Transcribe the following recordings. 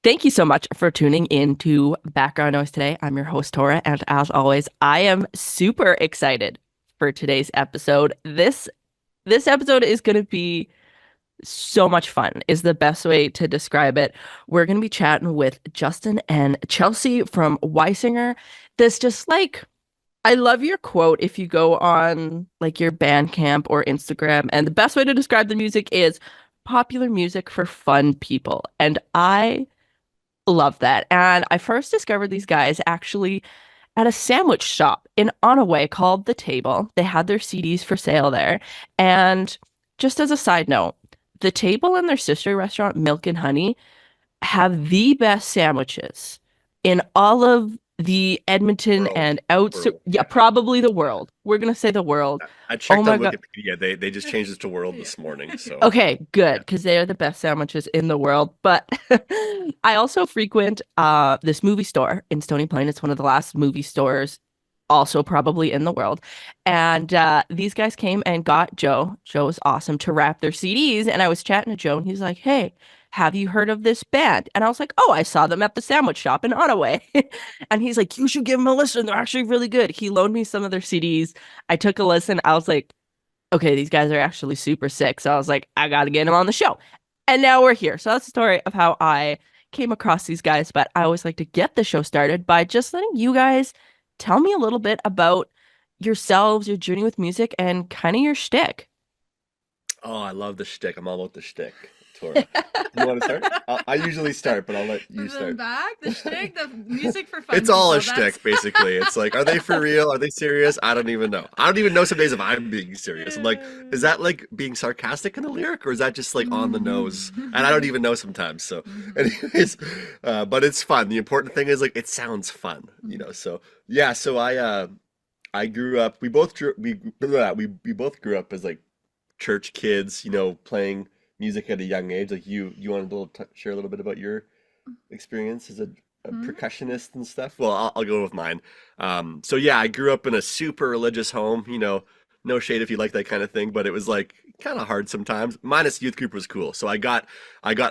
Thank you so much for tuning in to Background Noise today. I'm your host, Tora, and as always, I am super excited for today's episode. This episode is going to be so much fun, is the best way to describe it. We're going to be chatting with Justin and Chelsey from Wiesinger. This just like I love your quote if you go on like your Bandcamp or Instagram, and the best way to describe the music is popular music for fun people. And I love that. And I first discovered these guys actually at a sandwich shop in Onaway called The Table. They had their CDs for sale there. And just as a side note, The Table and their sister restaurant, Milk and Honey, have the best sandwiches in all of the Edmonton World. and outs. World. Yeah, probably the world. We're gonna say the world. I Oh checked my on God. Wikipedia. They just changed it to world this morning. So Okay, good, yeah. because they are the best sandwiches in the world. But I also frequent this movie store in Stony Plain. It's one of the last movie stores, also probably in the world. And these guys came and got Joe. Joe was awesome to wrap their CDs. And I was chatting to Joe, and he's like, "Hey, have you heard of this band?" And I was like, "Oh, I saw them at the sandwich shop in Ottawa." And he's like, "You should give them a listen. They're actually really good." He loaned me some of their CDs. I took a listen. I was like, okay, these guys are actually super sick. So I was like, I got to get them on the show. And now we're here. So that's the story of how I came across these guys. But I always like to get the show started by just letting you guys tell me a little bit about yourselves, your journey with music, and kind of your shtick. Oh, I love the shtick. I'm all about the shtick, Tora. You want to start? I usually start, but I'll let you The start. back, the shtick, the music for fun It's all a people. That's shtick, basically. It's like, are they for real? Are they serious? I don't even know. I don't even know some days if I'm being serious. I'm like, is that like being sarcastic in the lyric, or is that just like on the nose? And I don't even know sometimes. So, anyways, but it's fun. The important thing is like it sounds fun, you know. So yeah. So I grew up. We both grew up as like church kids, you know, playing music at a young age. Like you wanted to share a little bit about your experience as a percussionist and stuff. Well, I'll go with mine. So yeah, I grew up in a super religious home. You know, no shade if you like that kind of thing, but it was like kind of hard sometimes. Minus youth group was cool, so I got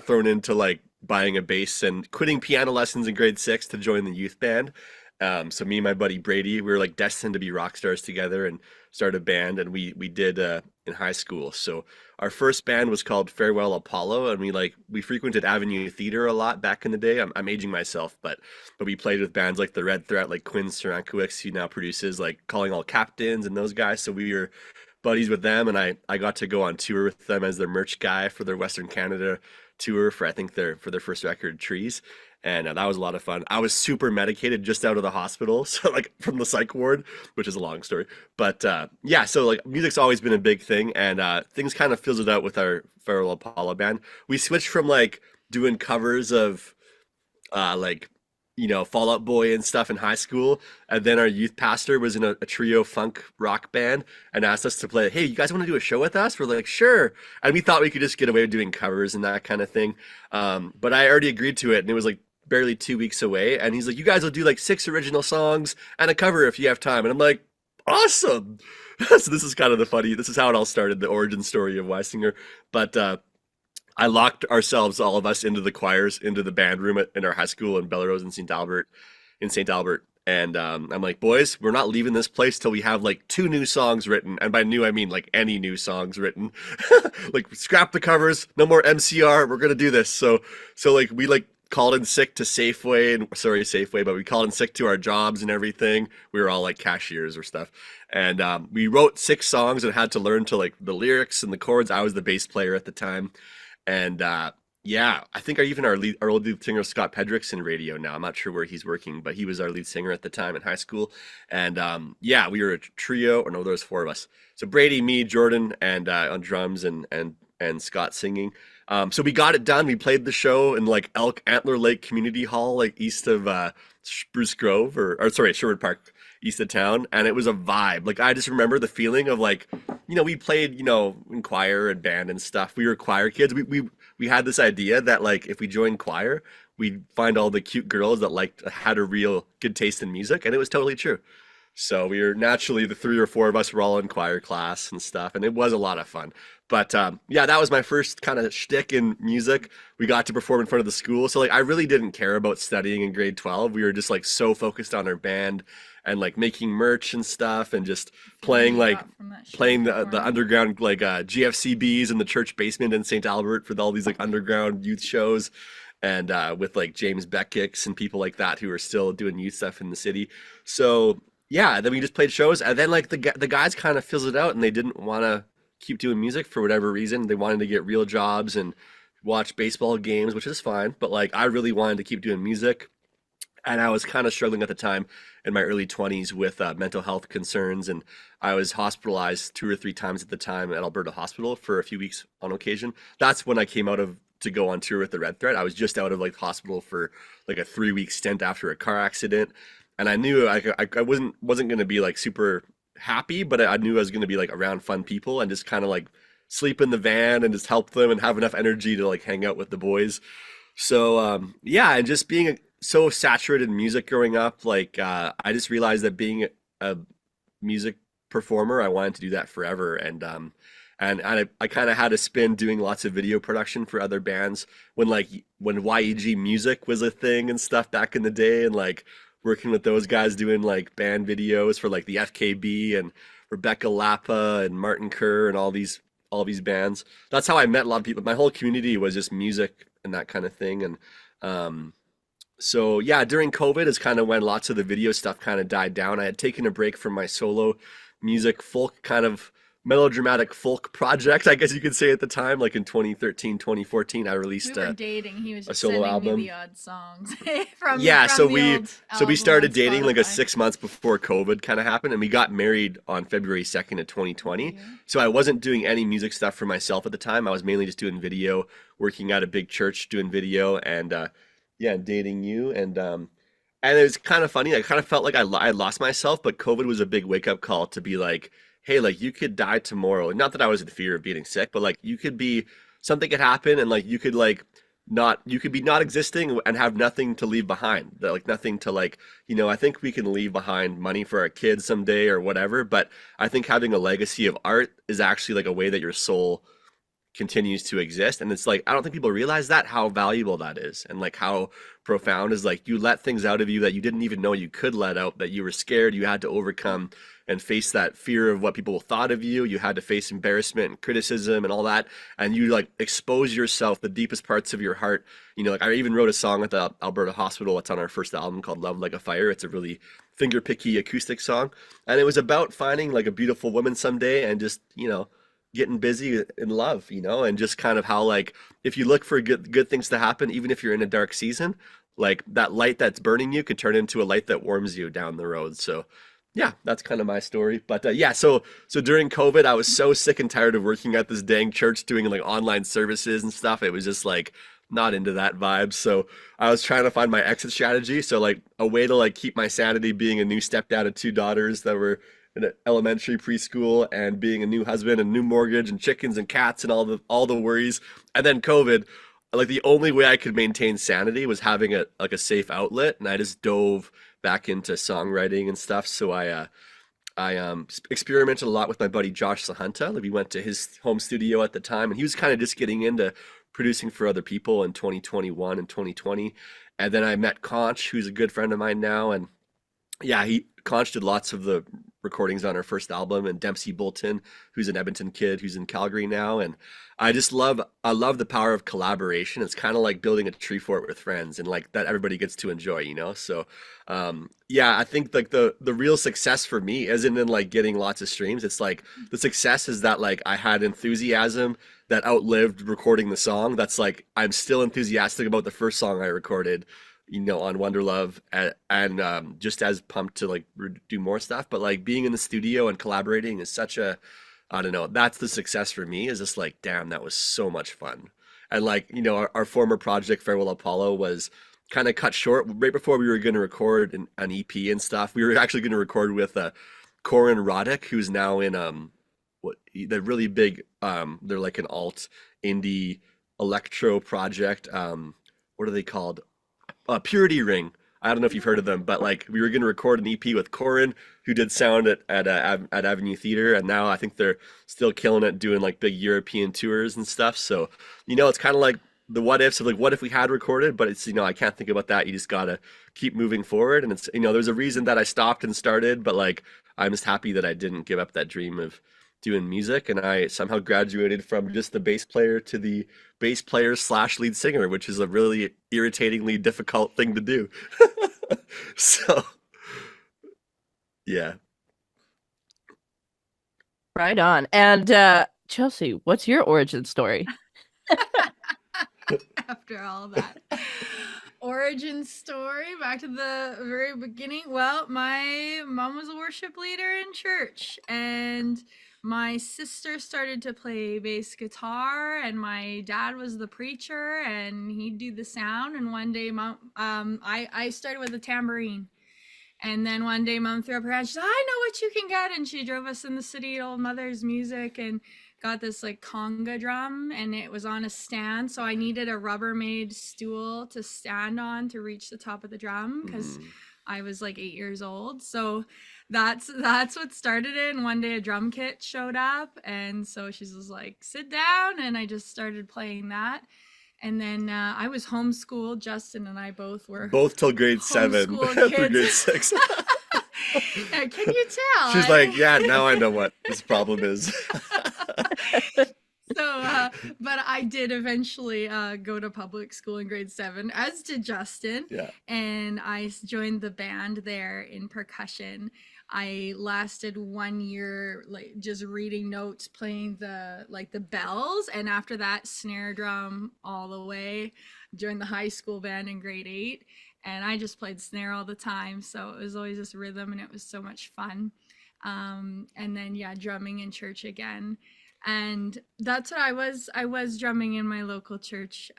thrown into like buying a bass and quitting piano lessons in grade 6 to join the youth band. So me and my buddy Brady, we were like destined to be rock stars together and start a band, and we did in high school. So our first band was called Farewell Apollo, and we frequented Avenue Theatre a lot back in the day. I'm aging myself, but we played with bands like the Red Threat, like Quinn Sarankowicz, who now produces like Calling All Captains and those guys. So we were buddies with them, and I got to go on tour with them as their merch guy for their Western Canada tour for I think their first record, Trees. And that was a lot of fun. I was super medicated just out of the hospital, so like from the psych ward, which is a long story. But yeah, so like music's always been a big thing, and things kind of fizzled out with our Feral Apollo band. We switched from like doing covers of like Fall Out Boy and stuff in high school, and then our youth pastor was in a trio funk rock band and asked us to play. Hey, you guys want to do a show with us? We're like, sure. And we thought we could just get away with doing covers and that kind of thing. But I already agreed to it, and it was like barely 2 weeks away. And he's like, you guys will do like 6 original songs and a cover if you have time. And I'm like, awesome. So this is kind of the funny. This is how it all started, the origin story of Weisinger. But I locked ourselves, all of us, into the choirs, into the band room in our high school in Bellerose in St. Albert. And I'm like, boys, we're not leaving this place till we have like 2 new songs written. And by new, I mean like any new songs written. Like scrap the covers, no more MCR. We're gonna do this. So like we like called in sick to Safeway, and sorry Safeway, but we called in sick to our jobs and everything. We were all like cashiers or stuff. And we wrote 6 songs and had to learn to like the lyrics and the chords. I was the bass player at the time. And yeah, I think our old lead singer Scott Pedrick's in radio now. I'm not sure where he's working, but he was our lead singer at the time in high school. And yeah, we were a trio, or no, there was 4 of us. So Brady, me, Jordan, and on drums, and Scott singing. So we got it done. We played the show in like Elk Antler Lake Community Hall, like east of Spruce Grove, or sorry, Sherwood Park, east of town, and it was a vibe. Like I just remember the feeling of like, we played, in choir and band and stuff. We were choir kids. We had this idea that like if we joined choir, we'd find all the cute girls that had a real good taste in music, and it was totally true. So we were naturally the three or four of us were all in choir class and stuff, and it was a lot of fun. But yeah, that was my first kind of shtick in music. We got to perform in front of the school, so like I really didn't care about studying in grade 12. We were just like so focused on our band and like making merch and stuff, and just Feeling playing you like got from that show playing the performing. underground like GFCBs in the church basement in St. Albert for all these like underground youth shows, and with like James Beckick's and people like that who are still doing youth stuff in the city. So yeah, then we just played shows, and then like the guys kind of fizzled out, and they didn't want to keep doing music for whatever reason. They wanted to get real jobs and watch baseball games, which is fine. But like I really wanted to keep doing music, and I was kind of struggling at the time in my early 20s with mental health concerns, and I was hospitalized 2 or 3 times at the time at Alberta Hospital for a few weeks on occasion. That's when I came out of to go on tour with the Red Thread. I was just out of like hospital for like a 3 week stint after a car accident, and I knew I wasn't going to be like super happy, but I knew I was going to be like around fun people and just kind of like sleep in the van and just help them and have enough energy to like hang out with the boys. So yeah, and just being so saturated in music growing up, like I just realized that being a music performer, I wanted to do that forever. And I kind of had a spin doing lots of video production for other bands when YEG music was a thing and stuff back in the day, and like working with those guys doing like band videos for like the FKB and Rebecca Lapa and Martin Kerr and all these bands. That's how I met a lot of people. My whole community was just music and that kind of thing. And um, so yeah, during COVID is kind of when lots of the video stuff kind of died down. I had taken a break from my solo music, folk kind of melodramatic folk project, I guess you could say at the time, like in 2013, 2014, I We released were dating. He was a just solo sending me album. the odd songs from Yeah, so the we old so we album on started dating like a Spotify. 6 months before COVID kind of happened, and we got married on February 2nd of There you 2020. go. So I wasn't doing any music stuff for myself at the time. I was mainly just doing video, working at a big church doing video, and yeah, dating you, and it was kind of funny. I kind of felt like I lost myself, but COVID was a big wake up call to be like, hey, like you could die tomorrow. Not that I was in fear of being sick, but like you could be something could happen, and like you could like not you could be not existing and have nothing to leave behind. Like nothing to like, I think we can leave behind money for our kids someday or whatever, but I think having a legacy of art is actually like a way that your soul continues to exist. And it's like I don't think people realize that how valuable that is, and like how profound is like you let things out of you that you didn't even know you could let out, that you were scared, you had to overcome and face that fear of what people thought of you. You had to face embarrassment and criticism and all that, and you like expose yourself, the deepest parts of your heart. Like I even wrote a song at the Alberta Hospital. It's on our first album called Love Like a Fire. It's a really finger picky acoustic song, and it was about finding like a beautiful woman someday and just getting busy in love, and just kind of how like if you look for good things to happen, even if you're in a dark season, like that light that's burning you could turn into a light that warms you down the road. So yeah, that's kind of my story. But yeah, so during COVID, I was so sick and tired of working at this dang church doing like online services and stuff. It was just like not into that vibe. So I was trying to find my exit strategy. So like a way to like keep my sanity being a new stepdad of two daughters that were in an elementary preschool, and being a new husband and new mortgage and chickens and cats and all the worries. And then COVID, like the only way I could maintain sanity was having a safe outlet, and I just dove back into songwriting and stuff. So I experimented a lot with my buddy Josh Sahunta. Like we went to his home studio at the time, and he was kind of just getting into producing for other people in 2021 and 2020. And then I met Conch, who's a good friend of mine now, and yeah, Conch did lots of the recordings on our first album, and Dempsey Bolton, who's an Edmonton kid who's in Calgary now. And I love the power of collaboration. It's kind of like building a tree fort with friends, and like that everybody gets to enjoy. So yeah, I think like the real success for me isn't in like getting lots of streams. It's like the success is that like I had enthusiasm that outlived recording the song. That's like I'm still enthusiastic about the first song I recorded, on Wonder Love, and just as pumped to like do more stuff. But like being in the studio and collaborating is such a, I don't know, that's the success for me, is just like, damn, that was so much fun. And like, our former project, Farewell Apollo, was kind of cut short right before we were going to record an EP and stuff. We were actually going to record with Corin Roddick, who's now in they're really big, they're like an alt indie electro project. What are they called? Purity Ring. I don't know if you've heard of them, but like we were going to record an EP with Corin, who did sound at Avenue Theatre, and now I think they're still killing it, doing like big European tours and stuff. So it's kind of like the what ifs of like what if we had recorded, but it's I can't think about that. You just gotta keep moving forward, and it's there's a reason that I stopped and started, but like I'm just happy that I didn't give up that dream of doing music, and I somehow graduated from just the bass player to the bass player slash lead singer, which is a really irritatingly difficult thing to do. So yeah. Right on. And Chelsey, what's your origin story? After all that origin story, back to the very beginning. Well, my mom was a worship leader in church, and my sister started to play bass guitar, and my dad was the preacher, and he'd do the sound. And one day, I started with a tambourine. And then one day mom threw up her hand. She said, I know what you can get. And she drove us in the city to Old Mother's Music and got this like conga drum, and it was on a stand. So I needed a Rubbermaid stool to stand on to reach the top of the drum because I was like 8 years old. So that's what started it. And one day a drum kit showed up. And so she was like, sit down. And I just started playing that. And then I was homeschooled. Justin and I both were till grade 7 homeschooled through grade kids. 6. Can you tell? She's like, yeah, now I know what this problem is. So, but I did eventually go to public school in grade 7, as did Justin. Yeah. And I joined the band there in percussion. I lasted 1 year, like just reading notes, playing the bells, and after that, snare drum all the way. Joined the high school band in grade 8, and I just played snare all the time. So it was always this rhythm, and it was so much fun. And then drumming in church again. And that's what I was drumming in my local church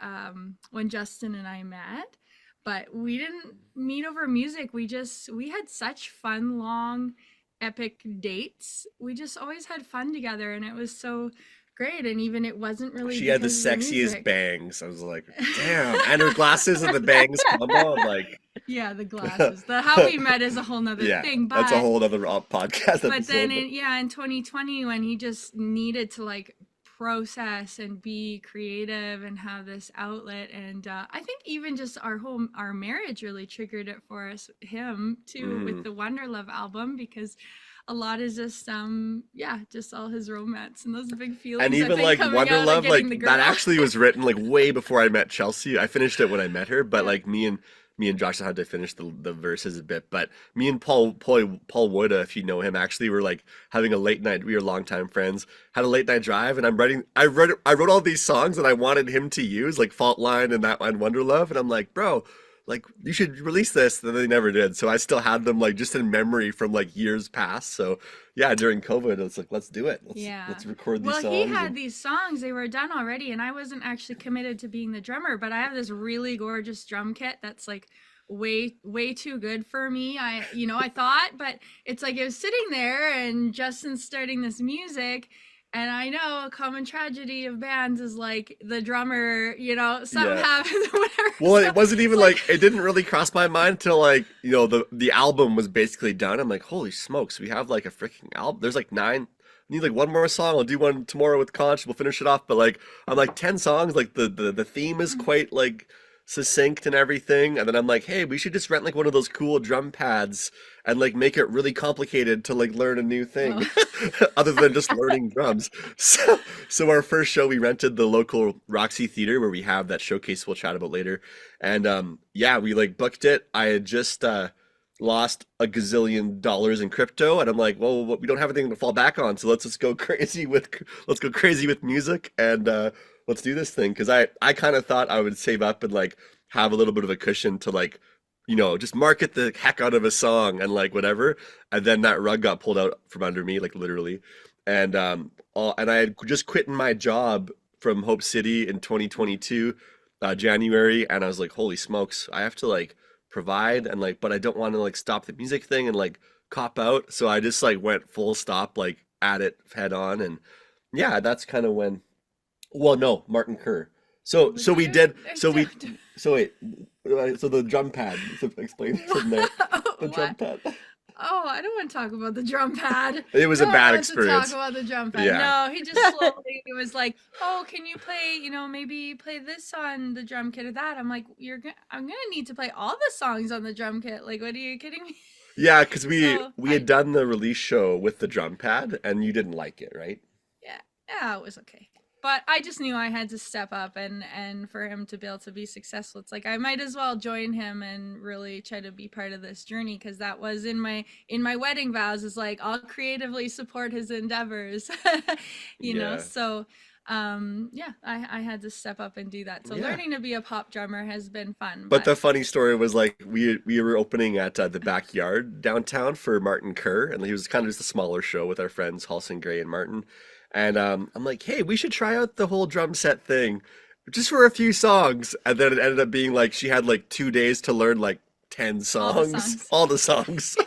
when Justin and I met. But we didn't meet over music. We had such fun, long, epic dates. We just always had fun together, and it was so great. And even it wasn't really. She had the sexiest bangs. I was like, damn. And her glasses and the bangs combo. I'm like, yeah, the glasses. How we met is a whole nother thing. But that's a whole other podcast episode. But then, in 2020, when he just needed to like process and be creative and have this outlet, and I think even just our marriage really triggered it for him too, with the Wonder Love album, because a lot is just just all his romance and those big feelings. And even like Wonder Love, like that actually was written like way before I met Chelsey. I finished it when I met her, but like me and Josh had to finish the verses a bit. But me and Paul Woda, if you know him, actually were like having a late night. We were longtime friends. Had a late night drive, and I wrote all these songs that I wanted him to use, like Fault Line and that one, Wonder Love. And I'm like, bro, like you should release this. And they never did. So I still had them like just in memory from like years past. So yeah, during COVID, it's like, let's do it. Let's record these songs. Well, he had these songs, they were done already, and I wasn't actually committed to being the drummer, but I have this really gorgeous drum kit that's like way too good for me. I thought, but it's like it was sitting there, and Justin's starting this music. And I know a common tragedy of bands is like the drummer, something happens or whatever. Well, it wasn't even like it didn't really cross my mind until like, the album was basically done. I'm like, holy smokes, we have like a freaking album. There's like 9. I need like one more song. I'll do one tomorrow with Conch. We'll finish it off. But like, I'm like 10 songs. Like the theme is quite like succinct and everything. And then I'm like, hey, we should just rent like one of those cool drum pads and like make it really complicated to like learn a new thing other than just learning drums. So our first show, we rented the local Roxy Theatre where we have that showcase we'll chat about later. And we like booked it. I had just lost a gazillion dollars in crypto, and I'm like, well, we don't have anything to fall back on, so let's just go crazy with music, and let's do this thing. Because I kind of thought I would save up and like have a little bit of a cushion to like, just market the heck out of a song and like whatever. And then that rug got pulled out from under me, like literally. And and I had just quit my job from Hope City in 2022, January, and I was like, holy smokes, I have to like provide, and like, but I don't want to like stop the music thing and like cop out. So I just like went full stop, like at it head on. And yeah, that's kind of when, well, no, Martin Kerr. So Would so we you? did I so we don't. so wait so the drum pad. So explain from there. The drum What? pad. Oh, I don't want to talk about the drum pad. It was No a one bad wants to talk experience. about the drum pad. Yeah. No, he just slowly was like, "Oh, can you play, maybe play this on the drum kit or that?" I'm like, I'm gonna need to play all the songs on the drum kit. Like, what are you kidding me?" Yeah, because we So we had done the release show with the drum pad and you didn't like it, right? yeah, yeah, it was okay. But I just knew I had to step up, and for him to be able to be successful, it's like I might as well join him and really try to be part of this journey, because that was in my wedding vows, is like I'll creatively support his endeavors. Yeah. So yeah, I had to step up and do that. So Yeah. learning to be a pop drummer has been fun, But but the funny story was like we were opening at the backyard downtown for Martin Kerr, and he was kind of just a smaller show with our friends Halson Gray and Martin. And I'm like, hey, we should try out the whole drum set thing, just for a few songs. And then it ended up being like she had like 2 days to learn like 10 all the songs, songs. all the songs.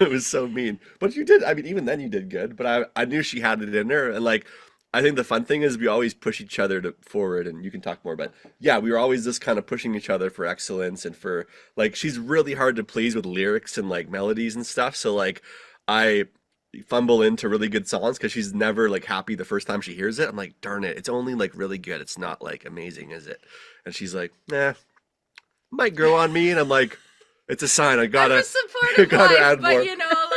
It was so mean. But you did, I mean, even then you did good. But I knew she had it in her. And like, I think the fun thing is we always push each other to forward, and you can talk more. But yeah, we were always just kind of pushing each other for excellence and for like, she's really hard to please with lyrics and like melodies and stuff. So like, I fumble into really good songs because she's never like happy the first time she hears it. I'm like, darn it, it's only like really good. It's not like amazing, is it? And she's like, nah, might grow on me. And I'm like, it's a sign. I I'm a gotta, I supportive gotta wife, add but more.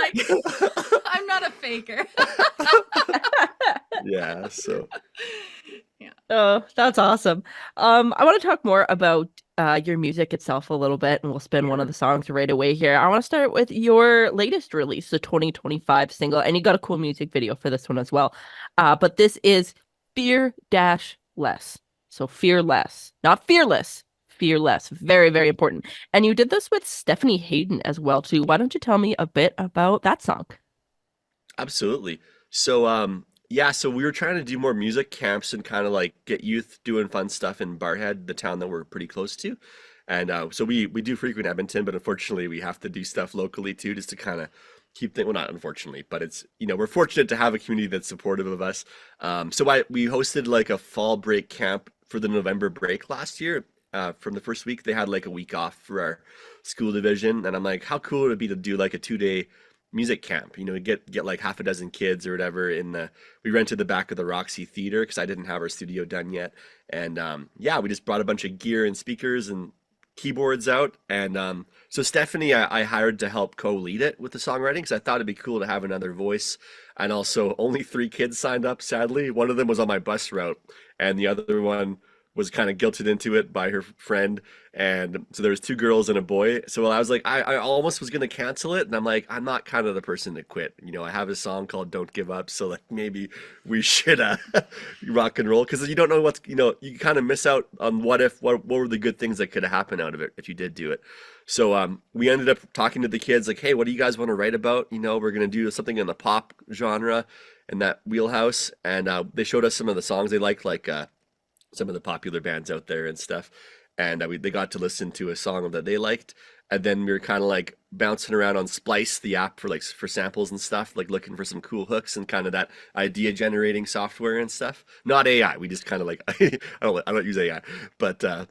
like I'm not a faker. Yeah. So Yeah. Oh, that's awesome. I want to talk more about your music itself a little bit, and we'll spin one of Yeah. the songs right away here. I want to start with your latest release, the 2025 single, and you got a cool music video for this one as well. But this is Fear Dash Less. So fearless, not fearless, fearless. Very, very important. And you did this with Stephanie Hayden as well, too. Why don't you tell me a bit about that song? absolutely. So yeah, so we were trying to do more music camps and kind of like get youth doing fun stuff in Barrhead, the town that we're pretty close to. And so we do frequent Edmonton, but unfortunately we have to do stuff locally too, just to kind of keep things, well, not unfortunately, but it's, we're fortunate to have a community that's supportive of us. We hosted like a fall break camp for the November break last year. From the first week, they had like a week off for our school division, and I'm like, how cool would it be to do like a 2 day music camp? Get like half a dozen kids or whatever in the. We rented the back of the Roxy Theatre because I didn't have our studio done yet, and yeah, we just brought a bunch of gear and speakers and keyboards out, and so Stephanie, I hired to help co-lead it with the songwriting because I thought it'd be cool to have another voice. And also, only 3 kids signed up. Sadly, one of them was on my bus route, and the other one was kind of guilted into it by her friend. And so there was 2 girls and a boy. So I was like, I almost was gonna cancel it, and I'm like, I'm not kind of the person to quit. I have a song called "Don't Give Up," so like maybe we should rock and roll because you don't know you kind of miss out on what were the good things that could have happened out of it if you did do it. So we ended up talking to the kids like, hey, what do you guys want to write about? We're gonna do something in the pop genre in that wheelhouse, and they showed us some of the songs they liked, like some of the popular bands out there and stuff. And they got to listen to a song that they liked, and then we were kind of like bouncing around on Splice, the app for samples and stuff, like looking for some cool hooks and kind of that idea generating software and stuff. Not AI. We just kind of like I don't use AI, but the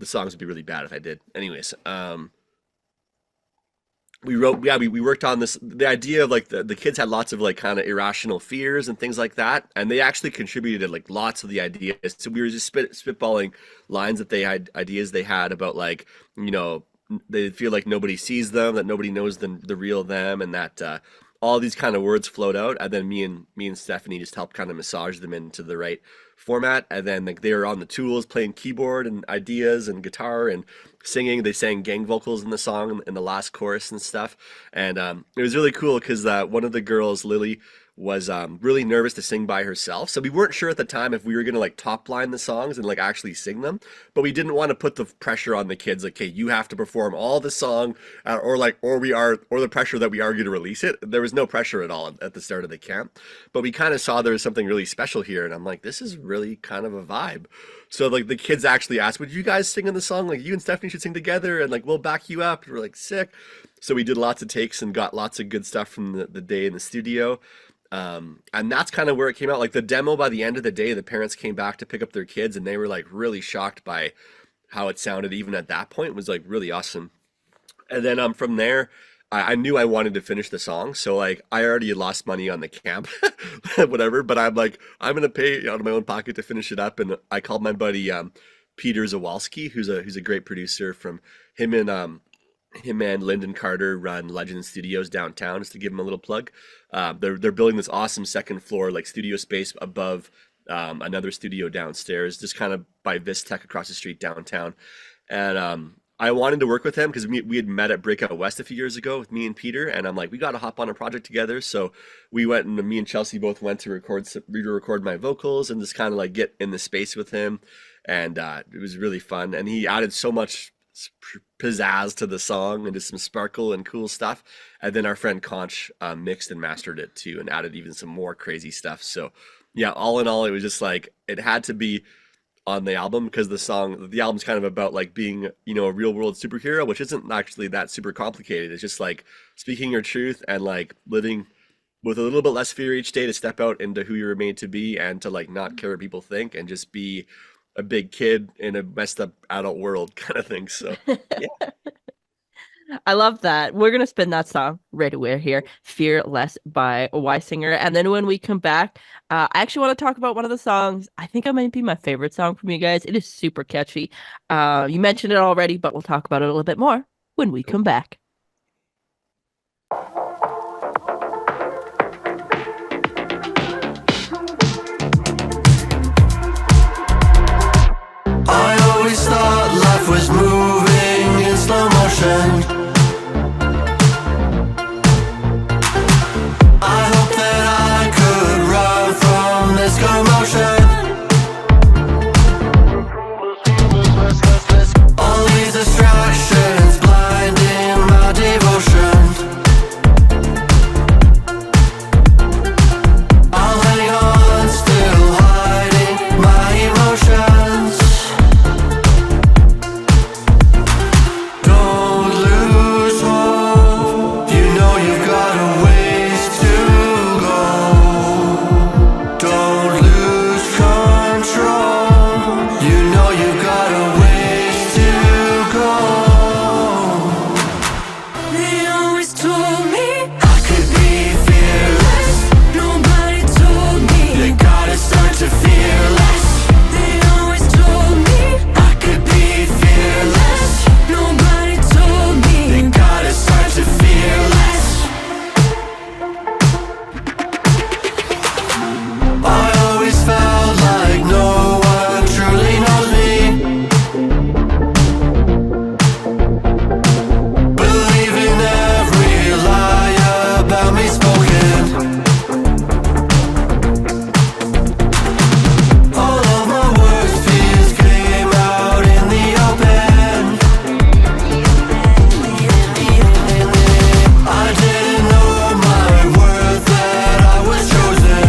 songs would be really bad if I did. Anyways, we worked on this, the idea of like the kids had lots of like kind of irrational fears and things like that, and they actually contributed like lots of the ideas. So we were just spitballing lines that they had, ideas they had about like they feel like nobody sees them, that nobody knows the real them, and that all these kind of words float out, and then me and Stephanie just helped kind of massage them into the right format. And then like they were on the tools playing keyboard and ideas and guitar and singing. They sang gang vocals in the song in the last chorus and stuff. And it was really cool because one of the girls, Lily, was really nervous to sing by herself. So we weren't sure at the time if we were gonna like top line the songs and like actually sing them, but we didn't want to put the pressure on the kids like, okay, you have to perform all the song, or the pressure that we are going to release it. There was no pressure at all at the start of the camp, but we kind of saw there was something really special here, and I'm like, this is really kind of a vibe. So like the kids actually asked, would you guys sing in the song? Like you and Stephanie should sing together, and like we'll back you up. And we're like, sick. So we did lots of takes and got lots of good stuff from the day in the studio. And that's kind of where it came out. Like the demo, by the end of the day, the parents came back to pick up their kids, and they were like really shocked by how it sounded. Even at that point, it was like really awesome. And then from there, I knew I wanted to finish the song, so like I already had lost money on the camp, whatever. But I'm like, I'm gonna pay out of my own pocket to finish it up, and I called my buddy Peter Zawalski, who's a great producer. From him and Lyndon Carter run Legend Studios downtown, just to give him a little plug. They're building this awesome second floor like studio space above another studio downstairs, just kind of by Vistech across the street downtown. And I wanted to work with him because we had met at Breakout West a few years ago with me and Peter, and I'm like, we got to hop on a project together. So we went, and me and Chelsey both went to record my vocals and just kind of like get in the space with him, and it was really fun. And he added so much pizzazz to the song and just some sparkle and cool stuff. And then our friend Conch mixed and mastered it too, and added even some more crazy stuff. So yeah, all in all, it was just like it had to be on the album, because the album's kind of about like being, a real world superhero, which isn't actually that super complicated. It's just like speaking your truth and like living with a little bit less fear each day to step out into who you're made to be, and to like not care what people think, and just be a big kid in a messed up adult world kind of thing. So yeah. I love that. We're going to spin that song right away here, Fearless by Wiesinger. And then when we come back, I actually want to talk about one of the songs. I think it might be my favorite song from you guys. It is super catchy. You mentioned it already, but we'll talk about it a little bit more when we come back. I always thought life was moving in slow motion. I hope that I could run from this commotion. All these distractions blinding my devotion. I'll hang on, still hiding my emotions. Don't lose hope. You know you've got a ways to go. Don't lose control. You know you've got a ways to go. They always told me I could be fearless. Nobody told me you gotta start to fear less. They always told me I could be fearless. Nobody told me you gotta start to fear less. I always felt like no one truly knows me. Believing every lie about me spoken. All of my worst fears came out in the open. I didn't know my worth, that I was chosen.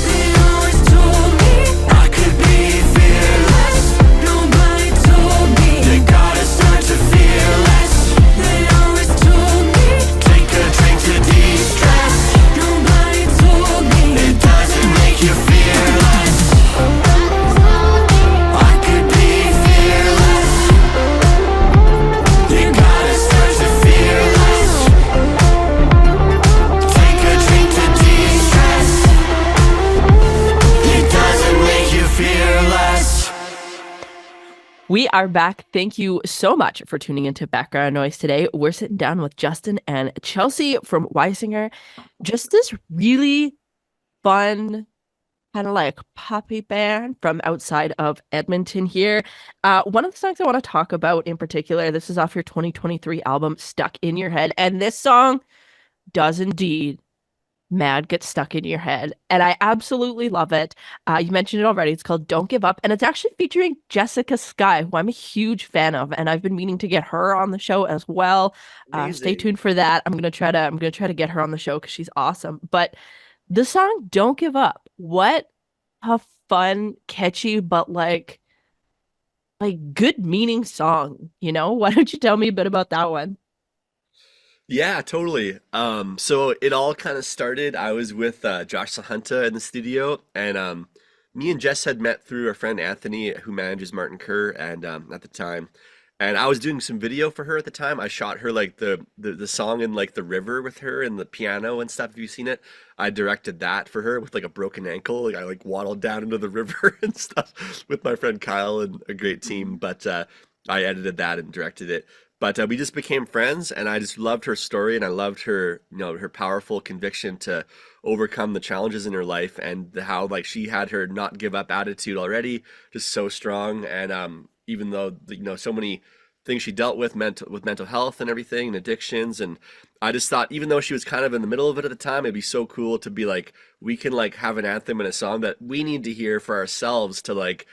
They always told me I could be fearless. Nobody told me you gotta start to fear less. They always told me take a drink to de-stress. Nobody told me it doesn't make you fear less. I could be fearless. You gotta start to fear less. Take a drink to de-stress. It doesn't make you fear less. We are back. Thank you so much for tuning into Background Noise today. We're sitting down with Justin and Chelsey from Wiesinger. Just this really fun, kind of like poppy band from outside of Edmonton here. One of the songs I want to talk about in particular, this is off your 2023 album, Stuck in Your Head. And this song does indeed get stuck in your head. And I absolutely love it. You mentioned it already. It's called Don't Give Up. And it's actually featuring Jessica Skye, who I'm a huge fan of. And I've been meaning to get her on the show as well. Stay Amazing. tuned for that. I'm gonna try to get her on the show because she's awesome. But the song Don't Give Up, what a fun, catchy, but like good meaning song, Why don't you tell me a bit about that one? Yeah, totally. So it all kind of started. I was with Josh Sahunta in the studio, and me and Jess had met through our friend Anthony, who manages Martin Kerr, and at the time, and I was doing some video for her at the time. I shot her like the song in like the river with her and the piano and stuff. Have you seen it? I directed that for her with like a broken ankle. Like I like waddled down into the river and stuff with my friend Kyle and a great team. But I edited that and directed it. But we just became friends, and I just loved her story, and I loved her, her powerful conviction to overcome the challenges in her life, and how like she had her not give up attitude already, just so strong. And even though so many things she dealt with mental health and everything and addictions, and I just thought even though she was kind of in the middle of it at the time, it'd be so cool to be like we can like have an anthem and a song that we need to hear for ourselves to like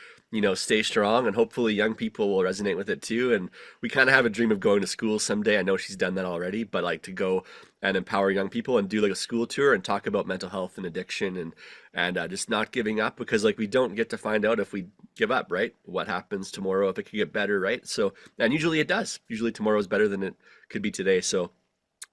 stay strong, and hopefully young people will resonate with it too. And we kind of have a dream of going to school someday. I know she's done that already, but like to go and empower young people and do like a school tour and talk about mental health and addiction, and just not giving up, because like we don't get to find out if we give up, right? What happens tomorrow, if it could get better, right? So, and usually it does. Usually tomorrow is better than it could be today. So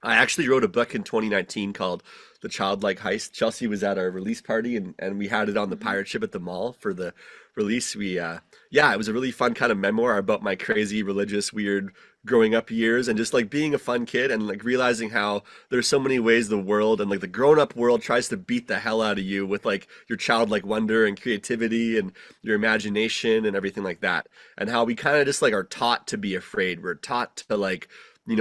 I actually wrote a book in 2019 called The Childlike Heist. Chelsey was at our release party, and we had it on the pirate ship at the mall for the release. Yeah, it was a really fun kind of memoir about my crazy religious weird growing up years, and just like being a fun kid, and like realizing how there's so many ways the world and like the grown up world tries to beat the hell out of you with like your childlike wonder and creativity and your imagination and everything like that. And how we kind of just like are taught to be afraid. We're taught to like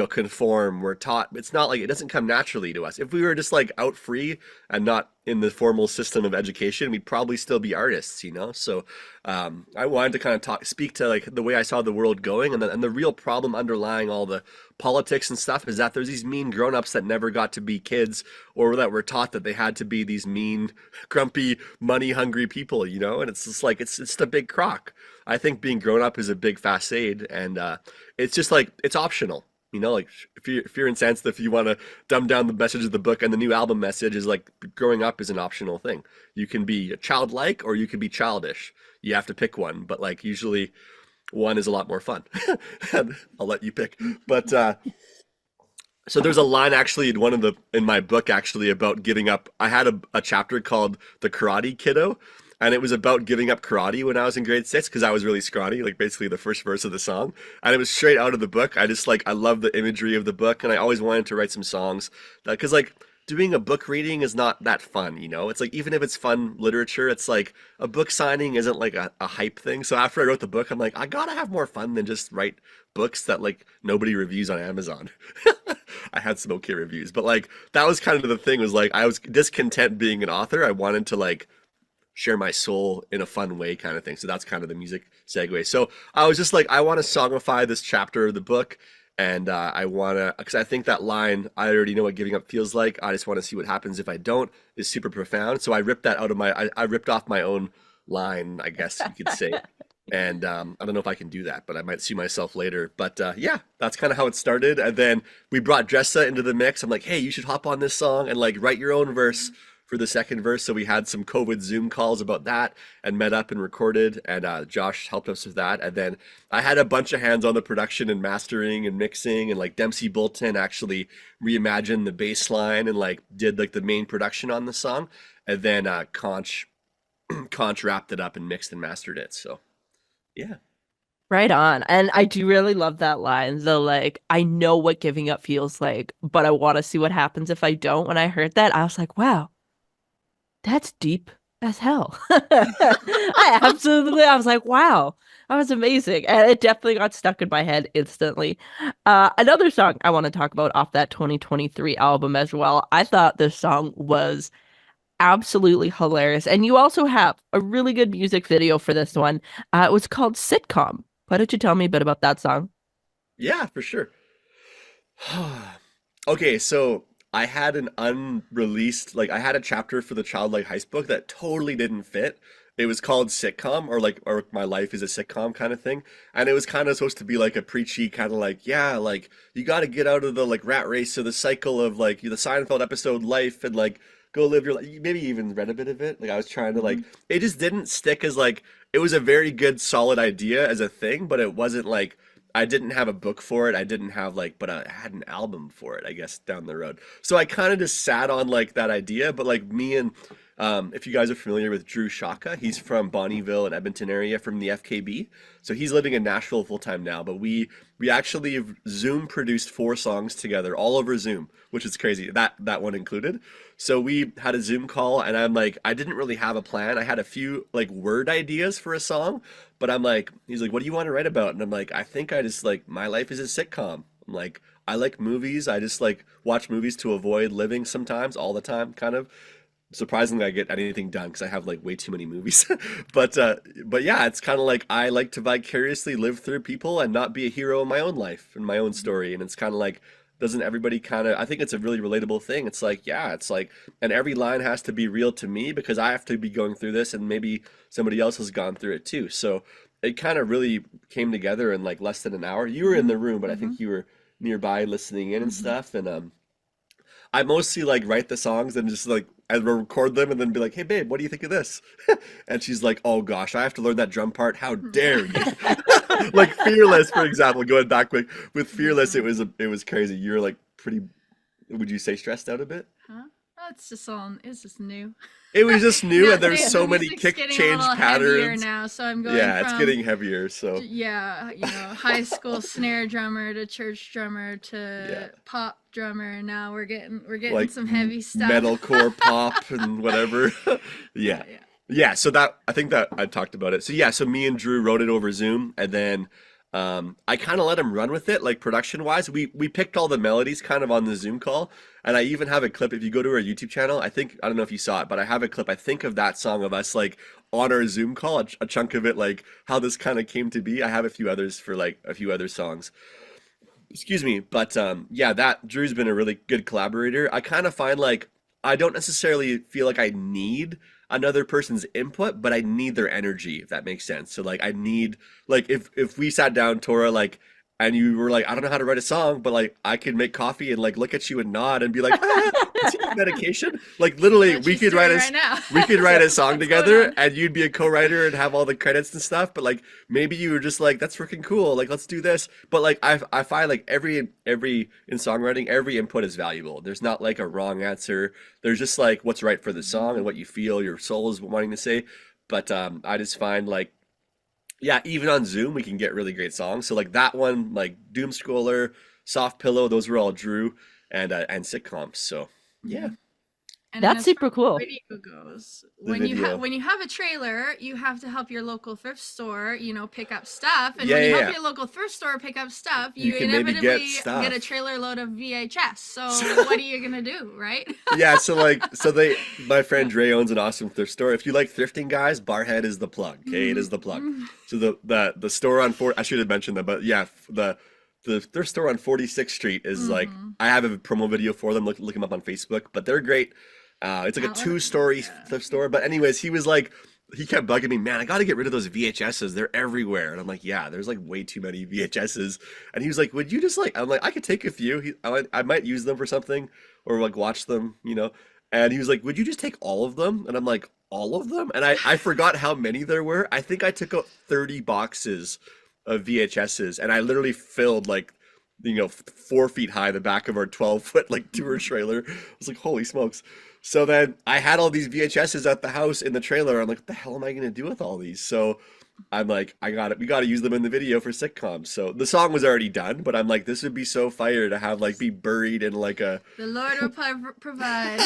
conform. We're taught it's not like it doesn't come naturally to us. If we were just like out free and not in the formal system of education, we'd probably still be artists, So I wanted to kind of speak to like the way I saw the world going, and the real problem underlying all the politics and stuff is that there's these mean grown-ups that never got to be kids, or that were taught that they had to be these mean, grumpy, money-hungry people, And it's just like it's the big crock. I think being grown up is a big facade, and it's just like it's optional. Like if you're insensitive, if you want to dumb down the message of the book, and the new album message is like growing up is an optional thing. You can be childlike or you can be childish. You have to pick one, but like usually one is a lot more fun. And I'll let you pick. But so there's a line actually in my book actually about giving up. I had a chapter called The Karate Kiddo. And it was about giving up karate when I was in grade 6, because I was really scrawny, like basically the first verse of the song. And it was straight out of the book. I just I love the imagery of the book, and I always wanted to write some songs because like doing a book reading is not that fun, It's like even if it's fun literature, it's like a book signing isn't like a hype thing. So after I wrote the book, I'm like, I gotta have more fun than just write books that like nobody reviews on Amazon. I had some okay reviews, but like that was kind of the thing, was like I was discontent being an author. I wanted to like share my soul in a fun way kind of thing. So that's kind of the music segue. So I was just like, I want to songify this chapter of the book. And I want to, because I think that line, I already know what giving up feels like. I just want to see what happens if I don't, is super profound. So I ripped that out of I ripped off my own line, I guess you could say. And I don't know if I can do that, but I might sue myself later. But yeah, that's kind of how it started. And then we brought Dressa into the mix. I'm like, hey, you should hop on this song and like write your own verse for the second verse. So we had some COVID Zoom calls about that and met up and recorded, and Josh helped us with that. And then I had a bunch of hands on the production and mastering and mixing, and like Dempsey Bolton actually reimagined the bass line and like did like the main production on the song. And then Conch wrapped it up and mixed and mastered it. So yeah. Right on. And I do really love that line. The like, I know what giving up feels like, but I want to see what happens if I don't. When I heard that, I was like, wow, that's deep as hell. I was like, wow, that was amazing. And it definitely got stuck in my head instantly. Another song I want to talk about off that 2023 album as well. I thought this song was absolutely hilarious. And you also have a really good music video for this one. It was called Sitcom. Why don't you tell me a bit about that song? Yeah, for sure. Okay, so I had an unreleased, like I had a chapter for the Childlike Heist book that totally didn't fit. It was called Sitcom, or My Life is a Sitcom kind of thing. And it was kind of supposed to be like a preachy kind of like, yeah, like you got to get out of the like rat race or the cycle of like the Seinfeld episode life and like go live your life. Maybe even read a bit of it. Like I was trying to like, it just didn't stick as like, it was a very good solid idea as a thing, but it wasn't like I didn't have a book for it. I didn't have like, but I had an album for it, I guess, down the road. So I kind of just sat on like that idea. But like me and if you guys are familiar with Drew Shaka, he's from Bonnyville and Edmonton area from the FKB. So he's living in Nashville full time now. But we actually Zoom produced 4 songs together, all over Zoom, which is crazy. That one included. So we had a Zoom call, and I'm like, I didn't really have a plan. I had a few like word ideas for a song, but I'm like, he's like, what do you want to write about? And I'm like, I think I just like, my life is a sitcom. I'm like, I like movies. I just like watch movies to avoid living sometimes, all the time, kind of. Surprisingly, I get anything done because I have like way too many movies. But yeah, it's kind of like I like to vicariously live through people and not be a hero in my own life and my own story. And it's kind of like, doesn't everybody kind of, I think it's a really relatable thing. It's like, yeah, it's like, and every line has to be real to me because I have to be going through this and maybe somebody else has gone through it too. So it kind of really came together in like less than an hour. You were in the room, but I think you were nearby listening in and stuff. And I mostly like write the songs and just like I record them and then be like, hey babe, what do you think of this? And she's like, oh gosh, I have to learn that drum part. How dare you? Like Fearless, for example, going back with Fearless, it was crazy. You were like pretty, would you say stressed out a bit? Huh? Oh, it's just new. It was just new, Yeah, and there's yeah, so the many music's kick getting a change little heavier patterns. now, so I'm going Yeah, it's from getting heavier. So yeah, high school snare drummer to church drummer to yeah, pop drummer, and now we're getting like some heavy stuff. metalcore pop and whatever. Yeah. Yeah. Yeah, so that I think that I talked about it. So yeah, so me and Drew wrote it over Zoom, and then I kind of let him run with it, like production wise. We picked all the melodies kind of on the Zoom call, and I even have a clip. If you go to our YouTube channel, I don't know if you saw it, but I have a clip. I think of that song of us like on our Zoom call, a chunk of it, like how this kind of came to be. I have a few others for like a few other songs. Excuse me, but yeah, that Drew's been a really good collaborator. I kind of find like I don't necessarily feel like I need another person's input, but I need their energy, if that makes sense. So like I need like if we sat down, Tora, like and you were like, I don't know how to write a song, but like I could make coffee and like look at you and nod and be like, ah, is he on medication? Like literally What we she's could write doing a right now. we could write a song What's going together on? and you'd be a co-writer and have all the credits and stuff, but like maybe you were just like, that's freaking cool, like let's do this. But like I find like every in songwriting, every input is valuable. There's not like a wrong answer. There's just like what's right for the song and what you feel your soul is wanting to say. But I just find like yeah, even on Zoom, we can get really great songs. So like that one, like Doom Scroller, Soft Pillow, those were all Drew and sitcoms. So yeah, And That's as super far as cool. video goes, the when video. you have a trailer, you have to help your local thrift store, pick up stuff. And Yeah, when you yeah, help yeah. your local thrift store pick up stuff, You you can maybe get inevitably stuff. get a trailer load of VHS. So what are you gonna do, right? Yeah, my friend Dre owns an awesome thrift store. If you like thrifting, guys, Barrhead is the plug. Okay, it is the plug. So the store on I should have mentioned that, but yeah, the thrift store on 46th Street is like I have a promo video for them. Look them up on Facebook, but they're great. It's like a Outlet? 2-story Yeah. thrift store. But anyways, he was like, he kept bugging me, man, I got to get rid of those VHSs. They're everywhere. And I'm like, yeah, there's like way too many VHSs. And he was like, would you just like, I'm like, I could take a few. I might use them for something or like watch them. And he was like, would you just take all of them? And I'm like, all of them? And I forgot how many there were. I think I took out 30 boxes of VHSs and I literally filled like, 4 feet high the back of our 12-foot like tour trailer. I was like, holy smokes. So then I had all these VHSs at the house in the trailer. I'm like, what the hell am I going to do with all these? So I'm like, we got to use them in the video for sitcoms. So the song was already done, but I'm like, this would be so fire to have like be buried in like a. The Lord will provide.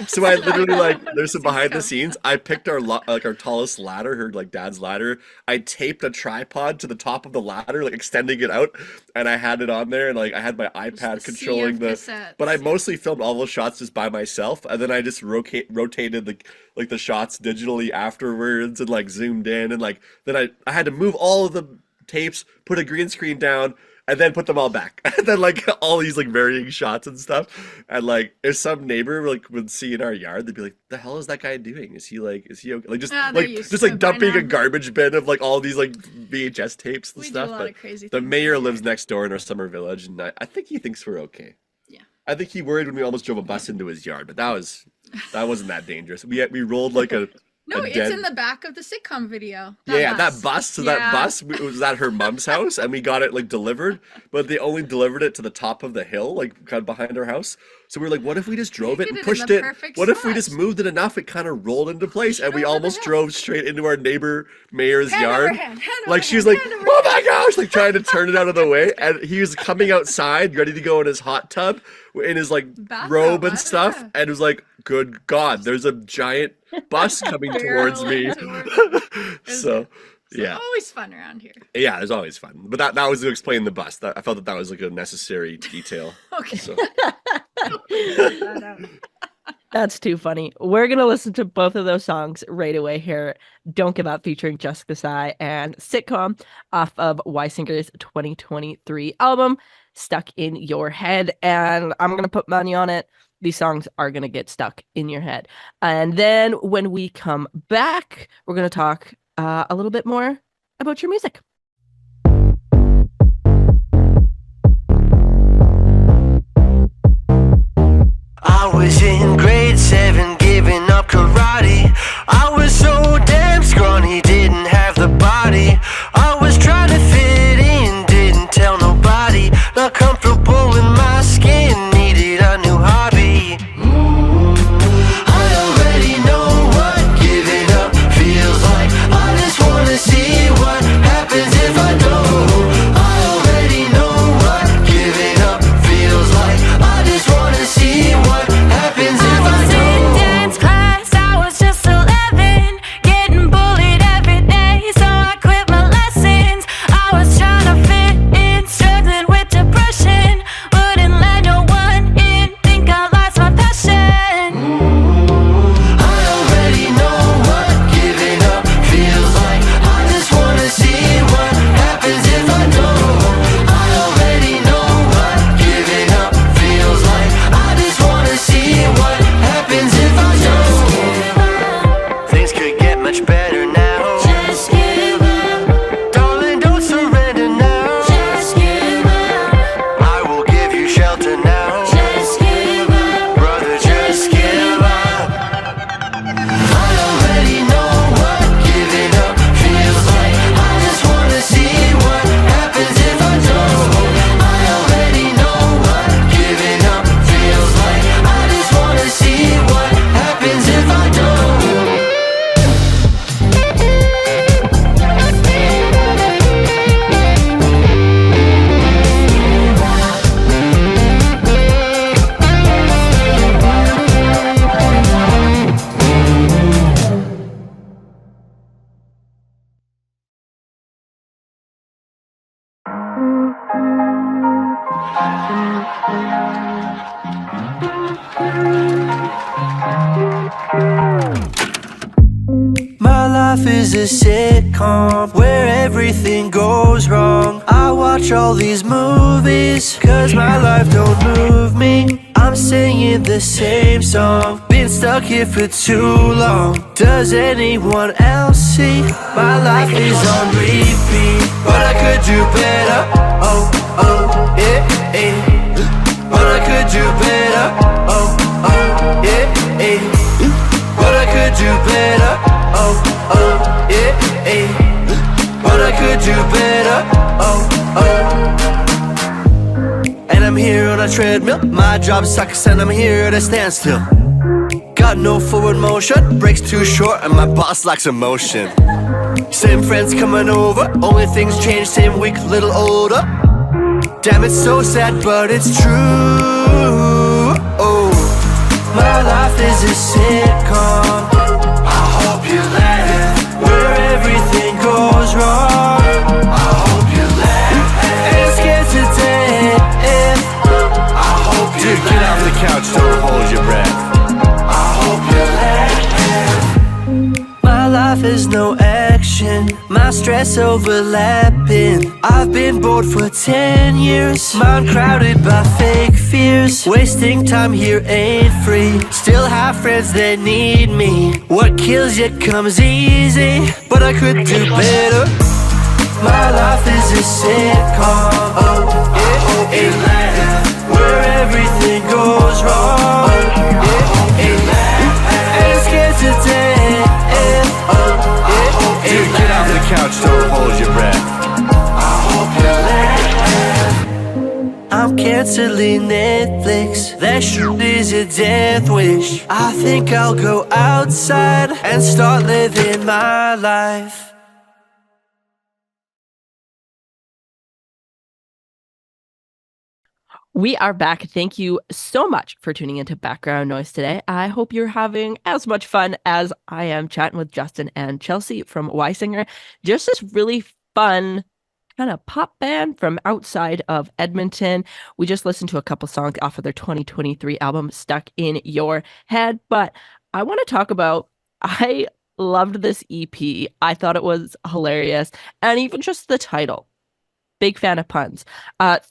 So I literally like, there's some behind the Sitcom. scenes. I picked our tallest ladder, her like dad's ladder. I taped a tripod to the top of the ladder, like extending it out, and I had it on there, and like I had my iPad the sea controlling of the. cassettes. But I mostly filmed all those shots just by myself, and then I just rotated the shots digitally afterwards, and like zoomed in, and like then I had to move all of the tapes, put a green screen down, and then put them all back. And then like all these like varying shots and stuff. And like if some neighbor like would see in our yard, they'd be like, "The hell is that guy doing? Is he okay?" Like just They're like used just to like it by dumping a now. garbage bin of like all these like VHS tapes and We do stuff. a lot But of crazy the things mayor here. lives next door in our summer village, and I think he thinks we're okay. Yeah. I think he worried when we almost drove a bus into his yard, but that wasn't that dangerous. We rolled like a No, it's in the back of the sitcom video. That bus. So that bus was at her mom's house, and we got it like delivered, but they only delivered it to the top of the hill, like kind of behind our house. So we were like, what if we just drove it and pushed it? What if we just moved it enough it kind of rolled into place, and we almost drove straight into our neighbor mayor's yard? Like she was like, oh my gosh, like trying to turn it out of the way, and he was coming outside, ready to go in his hot tub, in his like robe and stuff, and it was like, good God, there's a giant bus coming towards me. So yeah, always fun around here. Yeah, there's always fun. But that was to explain the bus. I felt that was like a necessary detail. Okay. So. That's too funny. We're going to listen to both of those songs right away here. Don't Give Up featuring Jessica Sai and Sitcom off of Wiesinger's 2023 album, Stuck in Your Head. And I'm going to put money on it. These songs are going to get stuck in your head. And then when we come back, we're going to talk a little bit more about your music. I was in grade 7 giving up karate. I was so damn scrawny, didn't have the body. I was trying to fit in, didn't tell nobody. Not comfortable in my skin, needed a new hobby. I already know what giving up feels like. I just wanna see what happens if I don't. I already know what giving up feels like. I just wanna see what happens if I don't. In dance class, I was just 11, getting bullied every day, so I quit my lessons. I was trying to fit in, struggling with depression, wouldn't let no one in, think I lost my passion. I already know what giving up feels like. I just wanna see what happens if I don't. I already know what giving up feels like. I just wanna see what happens if I don't. Things could get much better now. Just give up, Darling, don't surrender now. just give up, I will give you shelter now. just give up. Brother, just give up. I already know what giving up feels like. I just wanna see what happens if I don't. I already know what giving up feels like. I just wanna see what happens if I don't. My life is a sitcom where everything goes wrong. I watch all these movies cause my life don't move me. I'm singing the same song, been stuck here for too long. Does anyone else see? My life is on repeat, but I could do better. Oh, oh, yeah, yeah. But I could do better. Oh, oh, yeah, yeah. But I could do better. Oh, oh, yeah, yeah. But I could do better. Oh, oh. And I'm here on a treadmill. My job sucks and I'm here at a standstill. Got no forward motion, breaks too short and my boss lacks emotion. Same friends coming over, only things change, same week, little older. Damn, it's so sad, but it's true. Oh, my life is a sitcom. I hope you laugh where everything goes wrong. I hope you laugh and scared to death. I hope you laugh. Get off the couch, don't hold your breath. I hope you laugh. My life is no action, my stress overlapping. I've been bored for 10 years, mind crowded by fake fears. Wasting time here ain't free, still have friends that need me. What kills you comes easy, but I could do better. My life is a sitcom. Oh, yeah, hope you laugh where everything goes wrong. Yeah, and scared to death. canceling Netflix. That shit is a death wish. I think I'll go outside and start living my life. We are back. Thank you so much for tuning into Background Noise today. I hope you're having as much fun as I am chatting with Justin and Chelsey from Wiesinger. Just this really fun kind of pop band from outside of Edmonton. We just listened to a couple songs off of their 2023 album, Stuck in Your Head. But I want to talk about, I loved this EP. I thought it was hilarious. And even just the title. Big fan of puns.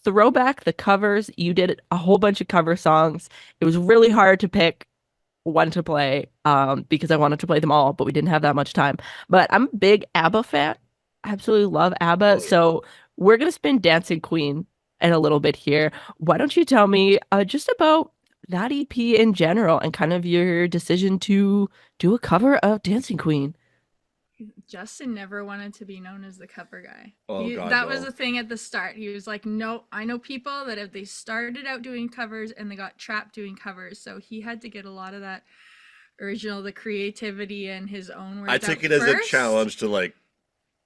Throwback, the covers. You did a whole bunch of cover songs. It was really hard to pick one to play because I wanted to play them all, but we didn't have that much time. But I'm a big ABBA fan. I absolutely love ABBA. So we're going to spin Dancing Queen in a little bit here. Why don't you tell me just about that EP in general and kind of your decision to do a cover of Dancing Queen? Justin never wanted to be known as the cover guy. God, that no. was the thing at the start. He was like, no, I know people that if they started out doing covers and they got trapped doing covers. So he had to get a lot of that original, the creativity and his own words. I took it as a challenge to like.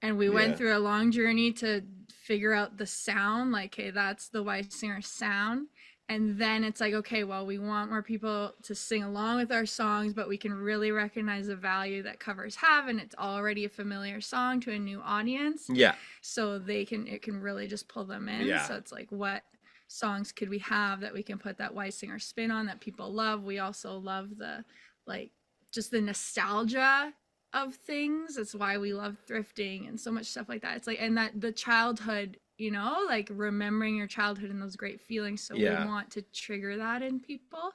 And we went through a long journey to figure out the sound. Like, hey, that's the Wiesinger sound. And then it's like, okay, well, we want more people to sing along with our songs, but we can really recognize the value that covers have, and it's already a familiar song to a new audience. Yeah. So it can really just pull them in. Yeah. So it's like, what songs could we have that we can put that Wiesinger spin on that people love? We also love the, like, just the nostalgia of things. That's why we love thrifting and so much stuff like that. It's like, and that the childhood, you know, like remembering your childhood and those great feelings. So we want to trigger that in people.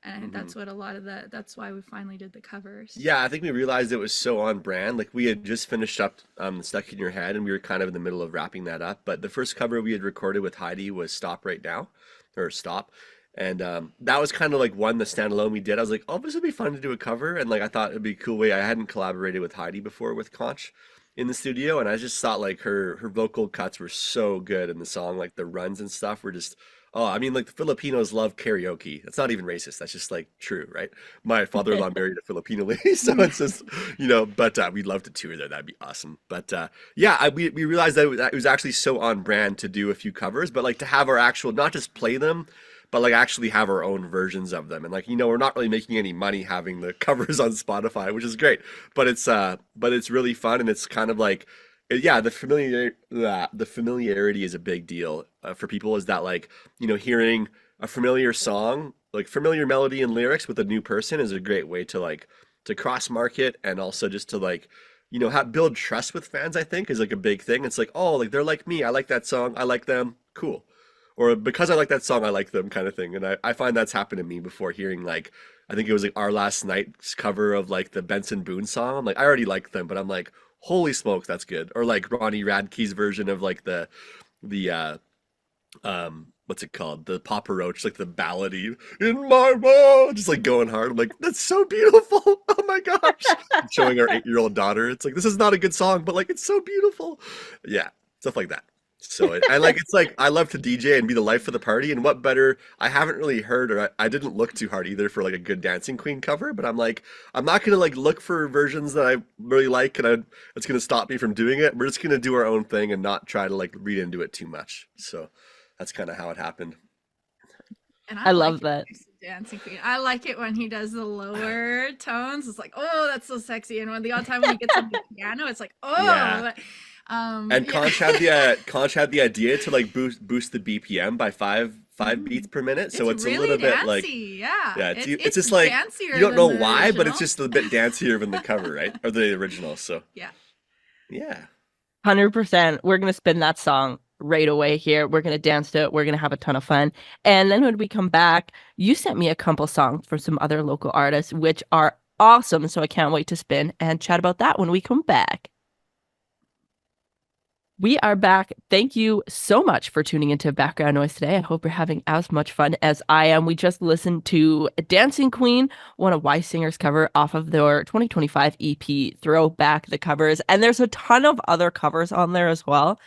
And I think that's what that's why we finally did the covers. Yeah, I think we realized it was so on brand. Like we had just finished up Stuck in Your Head and we were kind of in the middle of wrapping that up. But the first cover we had recorded with Heidi was Stop Right Now, or Stop. And that was kind of like one, the standalone we did. I was like, oh, this would be fun to do a cover. And like, I thought it'd be a cool way. I hadn't collaborated with Heidi before with Conch in the studio. And I just thought like her vocal cuts were so good in the song. Like the runs and stuff were just, oh, I mean, like the Filipinos love karaoke. That's not even racist. That's just like true, right? My father-in-law married a Filipino lady. So it's just, you know, but we'd love to tour there. That'd be awesome. But yeah, we realized that it was actually so on brand to do a few covers, but like to have our actual, not just play them, but like actually have our own versions of them. And like, you know, we're not really making any money having the covers on Spotify, which is great, but it's really fun. And it's kind of like, yeah, the familiarity is a big deal for people, is that like, you know, hearing a familiar song, like familiar melody and lyrics with a new person is a great way to like, to cross market. And also just to like, you know, build trust with fans, I think is like a big thing. It's like, oh, like they're like me. I like that song. I like them. Cool. Or because I like that song, I like them, kind of thing. And I find that's happened to me before, hearing like, I think it was like Our Last Night's cover of like the Benson Boone song. I'm like, I already like them, but I'm like, holy smokes, that's good. Or like Ronnie Radke's version of like the what's it called? The Papa Roach, like the ballady in my world, just like going hard. I'm like, that's so beautiful. Oh my gosh. Showing our 8-year-old daughter. It's like, this is not a good song, but like, it's so beautiful. Yeah. Stuff like that. So I like, it's like, I love to DJ and be the life of the party. And what better, I haven't really heard, or I didn't look too hard either for like a good Dancing Queen cover, but I'm like, I'm not going to like look for versions that I really like and it's going to stop me from doing it. We're just going to do our own thing and not try to like read into it too much. So that's kind of how it happened. And I love that. Dancing Queen. I like it when he does the lower tones. It's like, oh, that's so sexy. And when the odd time when he gets on the piano, it's like, oh. Yeah. And Conch had the idea to like boost the BPM by five beats per minute, so it's really a little bit dancey, like yeah, it's just like you don't know why, but it's just a bit dancier than the cover, right, or the original. So yeah, 100%. We're gonna spin that song right away here. We're gonna dance to it. We're gonna have a ton of fun, and then when we come back, you sent me a couple songs for some other local artists, which are awesome. So I can't wait to spin and chat about that when we come back. We are back. Thank you so much for tuning into Background Noise today. I hope you're having as much fun as I am. We just listened to Dancing Queen, one of Wiesinger's cover off of their 2025 EP, Throwback the Covers. And there's a ton of other covers on there as well.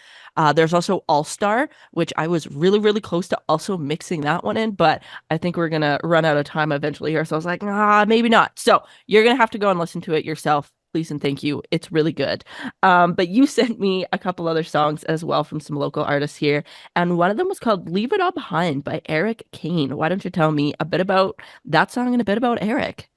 There's also All Star, which I was really, really close to also mixing that one in, but I think we're going to run out of time eventually here. So I was like, maybe not. So you're going to have to go and listen to it yourself. Please and thank you. It's really good. But you sent me a couple other songs as well from some local artists here. And one of them was called Leave It All Behind by Eric Kane. Why don't you tell me a bit about that song and a bit about Eric?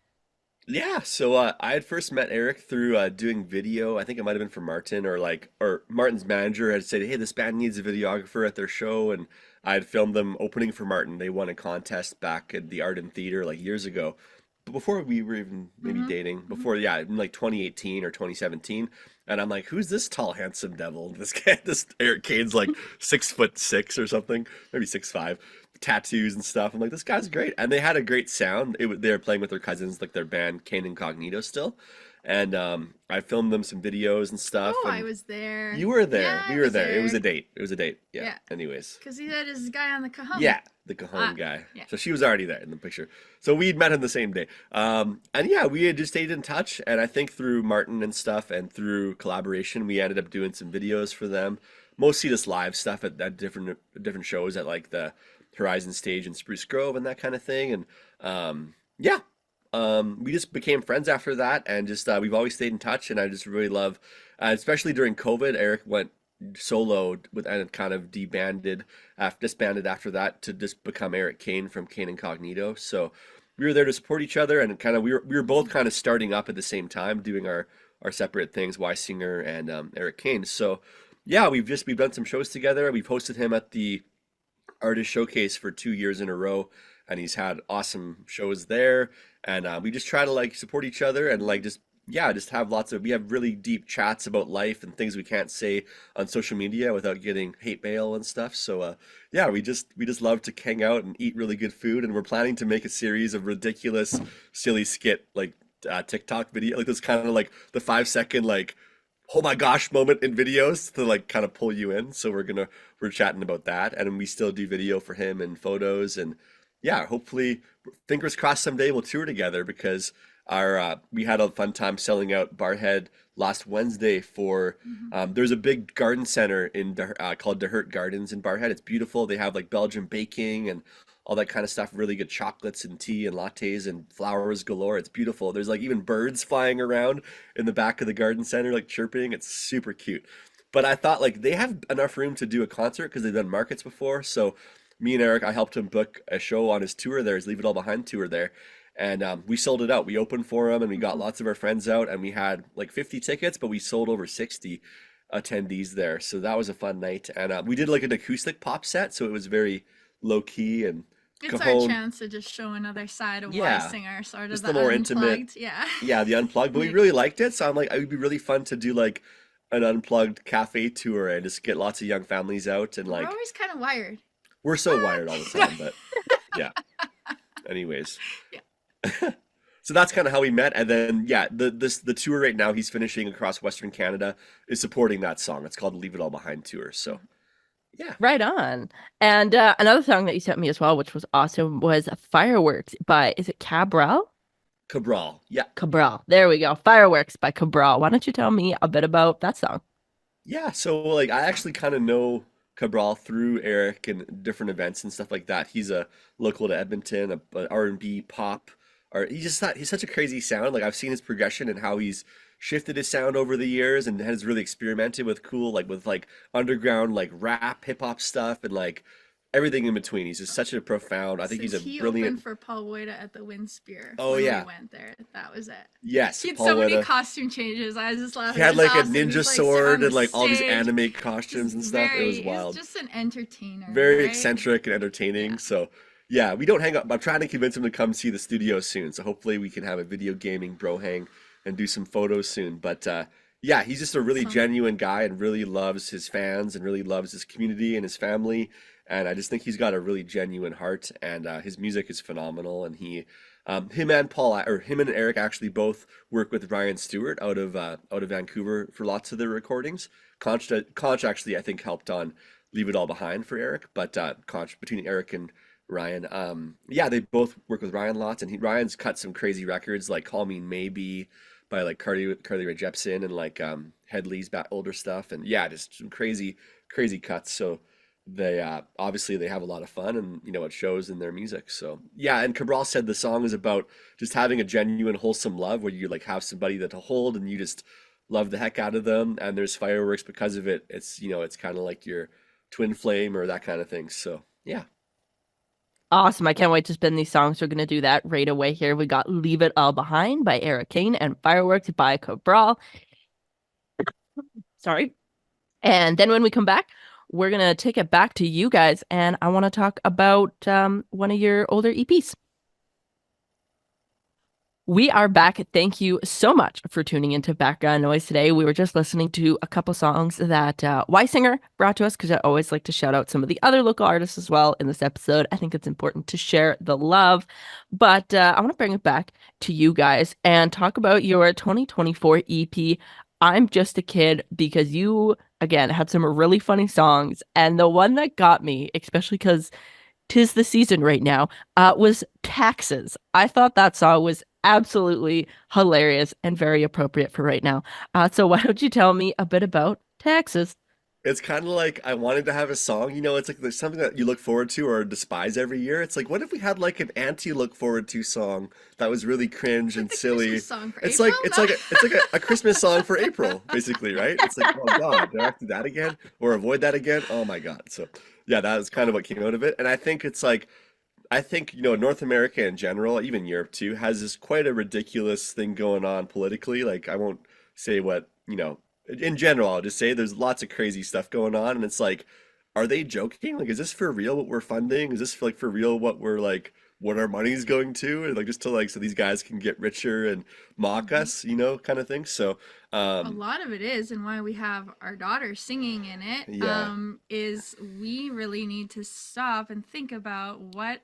Yeah, so I had first met Eric through doing video. I think it might have been for Martin or Martin's manager had said, "Hey, this band needs a videographer at their show," and I had filmed them opening for Martin. They won a contest back at the Art and Theater like years ago, but before we were even maybe dating. Before, yeah, in like 2018 or 2017, and I'm like, "Who's this tall, handsome devil?" This guy, this Eric Kane's like 6'6" or something, maybe 6'5", tattoos and stuff. I'm like, this guy's great, and they had a great sound. They were playing with their cousins, like their band Kane Incognito still, and I filmed them some videos and stuff. Oh, I And was there. you were there. Yeah, We I were was there. It was a there. date. It was a date. Yeah. Yeah. Anyways. Because he had his guy on the cajon. Yeah, the cajon Ah, guy. yeah. So she was already there in the picture. So we'd met him the same day. And yeah, we had just stayed in touch. And I think through Martin and stuff and through collaboration, we ended up doing some videos for them. Mostly just live stuff at different shows at like the Horizon stage in Spruce Grove and that kind of thing. And yeah, we just became friends after that, and just we've always stayed in touch. And I just really love, especially during COVID, Eric went solo with and kind of disbanded after that to just become Eric Kane from Kane Incognito. So we were there to support each other, and kind of we were both kind of starting up at the same time, doing our separate things, Wiesinger and Eric Kane. So yeah, we've done some shows together. We've hosted him at the Artist Showcase for 2 years in a row, and he's had awesome shows there. And we just try to like support each other and like just yeah, just have we have really deep chats about life and things we can't say on social media without getting hate mail and stuff. So yeah, we just love to hang out and eat really good food, and we're planning to make a series of ridiculous, silly skit like TikTok video, like this kind of like the 5 second like oh my gosh moment in videos to like kind of pull you in. So we're chatting about that, and we still do video for him and photos. And yeah, hopefully, fingers crossed, someday we'll tour together, because our we had a fun time selling out Barrhead last Wednesday for there's a big garden center called De Hurt Gardens in Barrhead. It's beautiful. They have like Belgian baking and all that kind of stuff, really good chocolates and tea and lattes and flowers galore. It's beautiful. There's like even birds flying around in the back of the garden center, like chirping. It's super cute. But I thought like they have enough room to do a concert because they've done markets before. So me and Eric, I helped him book a show on his tour there, his Leave It All Behind tour there. And we sold it out. We opened for him, and we got lots of our friends out, and we had like 50 tickets, but we sold over 60 attendees there. So that was a fun night. And we did like an acoustic pop set, so it was very low key and It's our cajon. chance to just show another side of Yeah, Wiesinger, sort of just the the more intimate. unplugged. Yeah. Yeah, the unplugged. But we Like, really liked it, so I'm like, it would be really fun to do like an unplugged cafe tour and just get lots of young families out and we're like always kind of wired. we're so wired all the time. But yeah. Anyways. Yeah. So that's kind of how we met, and then yeah, the tour right now he's finishing across Western Canada is supporting that song. It's called Leave It All Behind Tour. So yeah, Right on. And another song that you sent me as well, which was awesome, was Fireworks by, is it Cabral? Cabral. Yeah, Cabral. There we go. Fireworks by Cabral. Why don't you tell me a bit about that song? yeah. So like I actually kind of know Cabral through Eric and different events and stuff like that. He's a local to Edmonton, a R&B pop, or he's such a crazy sound. Like I've seen his progression and how he's shifted his sound over the years and has really experimented with cool with like underground like rap, hip hop stuff and like everything in between. He's just such a profound. I think he's Since a he brilliant. opened for Paul Woida at the Wind Spear Oh when yeah, we went there. That was it. yes, He had Paul so many Witta. costume changes. I was just He laughing. had It's like a awesome. ninja He's like on sword the and like all these stage. anime Just costumes and stuff. It was he's wild. just an entertainer, Very right? eccentric and entertaining. Yeah. So yeah, we don't hang up. I'm trying to convince him to come see the studio soon. So hopefully we can have a video gaming bro hang and do some photos soon. But yeah, he's just a really Awesome. genuine guy and really loves his fans and really loves his community and his family. And I just think he's got a really genuine heart, and his music is phenomenal. And he Him and Eric actually both work with Ryan Stewart out of Vancouver for lots of their recordings. Conch actually I think helped on Leave It All Behind for Eric, but Conch between Eric and Ryan, yeah, they both work with Ryan lots, and Ryan's cut some crazy records like Call Me Maybe by like Carly Rae Jepsen and like Headley's older stuff, and yeah, just some crazy cuts. So they obviously they have a lot of fun, and it shows in their music. So yeah, and Cabral said the song is about just having a genuine wholesome love where you like have somebody that to hold and you just love the heck out of them, and there's fireworks because of it. It's kind of like your twin flame or that kind of thing. So yeah. Awesome. I can't wait to spin these songs. We're going to do that right away here. We got Leave It All Behind by Eric Kane and Fireworks by Cabral. Sorry. And then when we come back, we're going to take it back to you guys. And I want to talk about one of your older EPs. We are back. Thank you so much for tuning into Background Noise today. We were just listening to a couple songs that Wiesinger brought to us, because I always like to shout out some of the other local artists as well in this episode. I think it's important to share the love. But I want to bring it back to you guys and talk about your 2024 EP, I'm Just a Kid, because you, again, had some really funny songs. And the one that got me, especially because 'tis the season right now, was Taxes. I thought that song was absolutely hilarious and very appropriate for right now. So why don't you tell me a bit about Taxes? It's kind of like I wanted to have a song, it's like there's something that you look forward to or despise every year. It's like, what if we had like an anti-look forward to song that was really cringe and The silly? Christmas song for It's April? like a Christmas song for April, basically, right? It's like, oh God, do I have to do that again or avoid that again? Oh my God. So yeah, that was kind of what came out of it. And I think it's like North America in general, even Europe too, has this quite a ridiculous thing going on politically. Like I won't say what, in general, I'll just say there's lots of crazy stuff going on, and it's like, are they joking? Like, is this for real what we're funding? Is this like for real what we're like what our money's going to? And like just to like so these guys can get richer and mock us, kind of thing. So A lot of it is, and why we have our daughter singing in it, yeah. is we really need to stop and think about what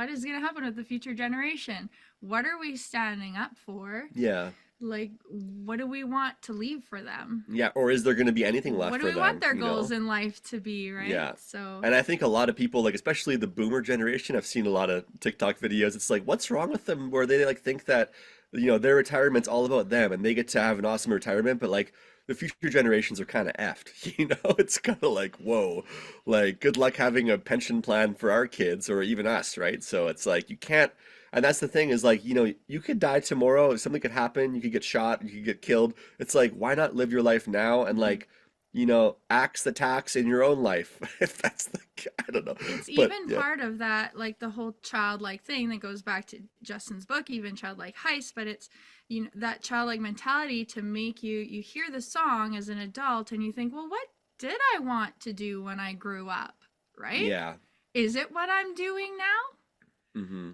is going to happen with the future generation. What are we standing up for? Yeah. Like, what do we want to leave for them? Yeah, or is there going to be anything left What for do we them, want their you goals know? in life to be, right? Yeah. So, And I think a lot of people, like especially the boomer generation, I've seen a lot of TikTok videos. It's like, what's wrong with them where they like think that, their retirement's all about them and they get to have an awesome retirement, but like the future generations are kind of effed, It's kind of like, whoa, like good luck having a pension plan for our kids or even us, right? So it's like you can't, and that's the thing is like, you could die tomorrow, something could happen, you could get shot, you could get killed. It's like, why not live your life now and like axe the tax in your own life if that's the I don't know. it's But even yeah. part of that, like the whole childlike thing that goes back to Justin's book, even childlike heist, but it's, that childlike mentality to make you hear the song as an adult and you think, well, what did I want to do when I grew up? Right? Yeah. Is it what I'm doing now? Hmm.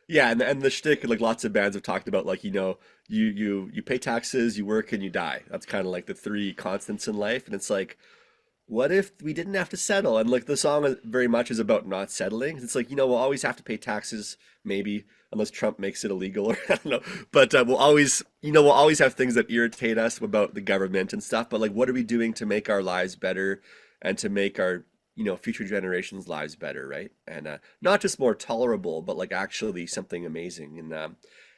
Yeah, and the shtick, like lots of bands have talked about, like you pay taxes, you work, and you die. That's kind of like the three constants in life, and it's like, what if we didn't have to settle? And like the song very much is about not settling. It's like, we'll always have to pay taxes, maybe, unless Trump makes it illegal, or I don't know. But we'll always have things that irritate us about the government and stuff. But like, what are we doing to make our lives better and to make our future generations' lives better, right? And not just more tolerable, but like actually something amazing.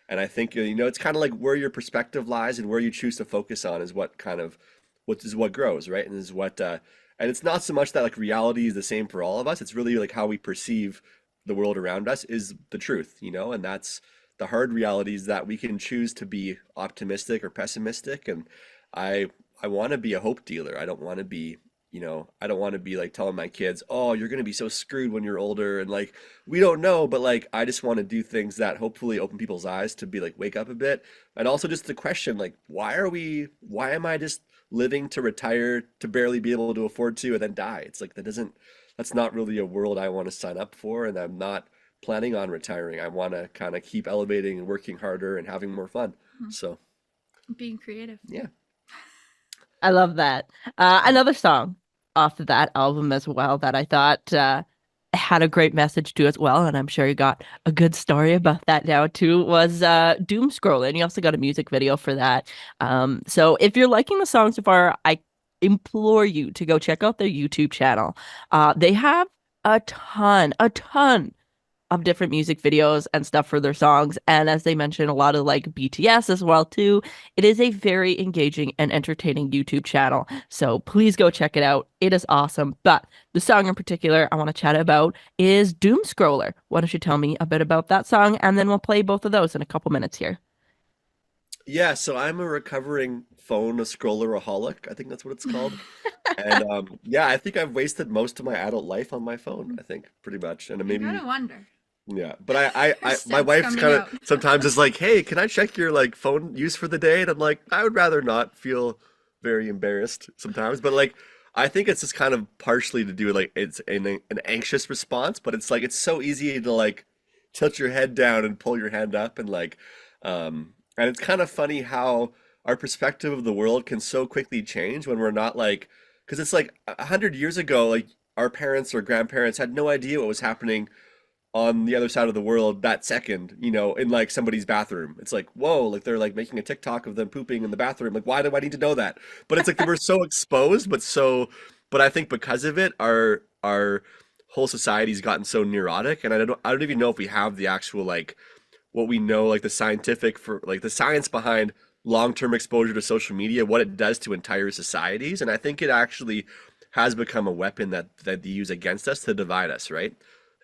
And I think it's kind of like where your perspective lies and where you choose to focus on is what grows, right? And is what and it's not so much that like reality is the same for all of us. It's really like how we perceive the world around us is the truth, and that's the hard reality is that we can choose to be optimistic or pessimistic. And I want to be a hope dealer. I don't want to be like telling my kids, "Oh, you're going to be so screwed when you're older." And like, we don't know, but like, I just want to do things that hopefully open people's eyes to be like, wake up a bit. And also just the question, like, why am I just living to retire to barely be able to afford to and then die? It's like, that's not really a world I want to sign up for. And I'm not planning on retiring. I want to kind of keep elevating and working harder and having more fun. So, Being creative. yeah. I love that. Another song off of that album as well that I thought had a great message to as well, and I'm sure you got a good story about that now too, was doom scrolling. You also got a music video for that. So if you're liking the song so far, I implore you to go check out their YouTube channel. They have a ton of different music videos and stuff for their songs. And as they mentioned, a lot of like BTS as well too. It is a very engaging and entertaining YouTube channel. So please go check it out. It is awesome. But the song in particular I want to chat about is Doom Scroller. Why don't you tell me a bit about that song, and then we'll play both of those in a couple minutes here. Yeah, so I'm a recovering phone scrolleraholic. I think that's what it's called. And yeah, I think I've wasted most of my adult life on my phone, I think, pretty much. And You maybe gotta wonder. yeah, but my Steps wife's coming kind of out. sometimes is like, "Hey, can I check your like phone use for the day?" And I'm like, I would rather not feel very embarrassed sometimes, but like I think it's just kind of partially to do with like it's an anxious response, but it's like it's so easy to like tilt your head down and pull your hand up and like and it's kind of funny how our perspective of the world can so quickly change when we're not like because it's like 100 years ago, like our parents or grandparents had no idea what was happening on the other side of the world that second, in like somebody's bathroom. It's like, whoa, like they're like making a TikTok of them pooping in the bathroom. Like, why do I need to know that? But it's like they were so exposed, but I think because of it, our whole society's gotten so neurotic, and I don't even know if we have the actual like what we know, like the scientific for like the science behind long-term exposure to social media, what it does to entire societies. And I think it actually has become a weapon that they use against us to divide us, right?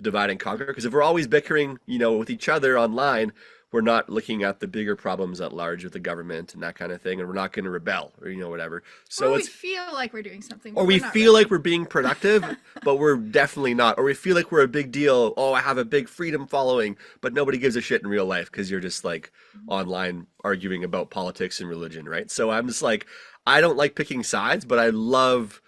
Divide and conquer, because if we're always bickering with each other online, we're not looking at the bigger problems at large with the government and that kind of thing, and we're not going to rebel or whatever. So Or we it's feel like we're doing something, or but we we're not feel really. like we're being productive, but we're definitely not. Or we feel like we're a big deal. Oh, I have a big freedom following, but nobody gives a shit in real life because you're just like online arguing about politics and religion, right? So I'm just like, I don't like picking sides, but I love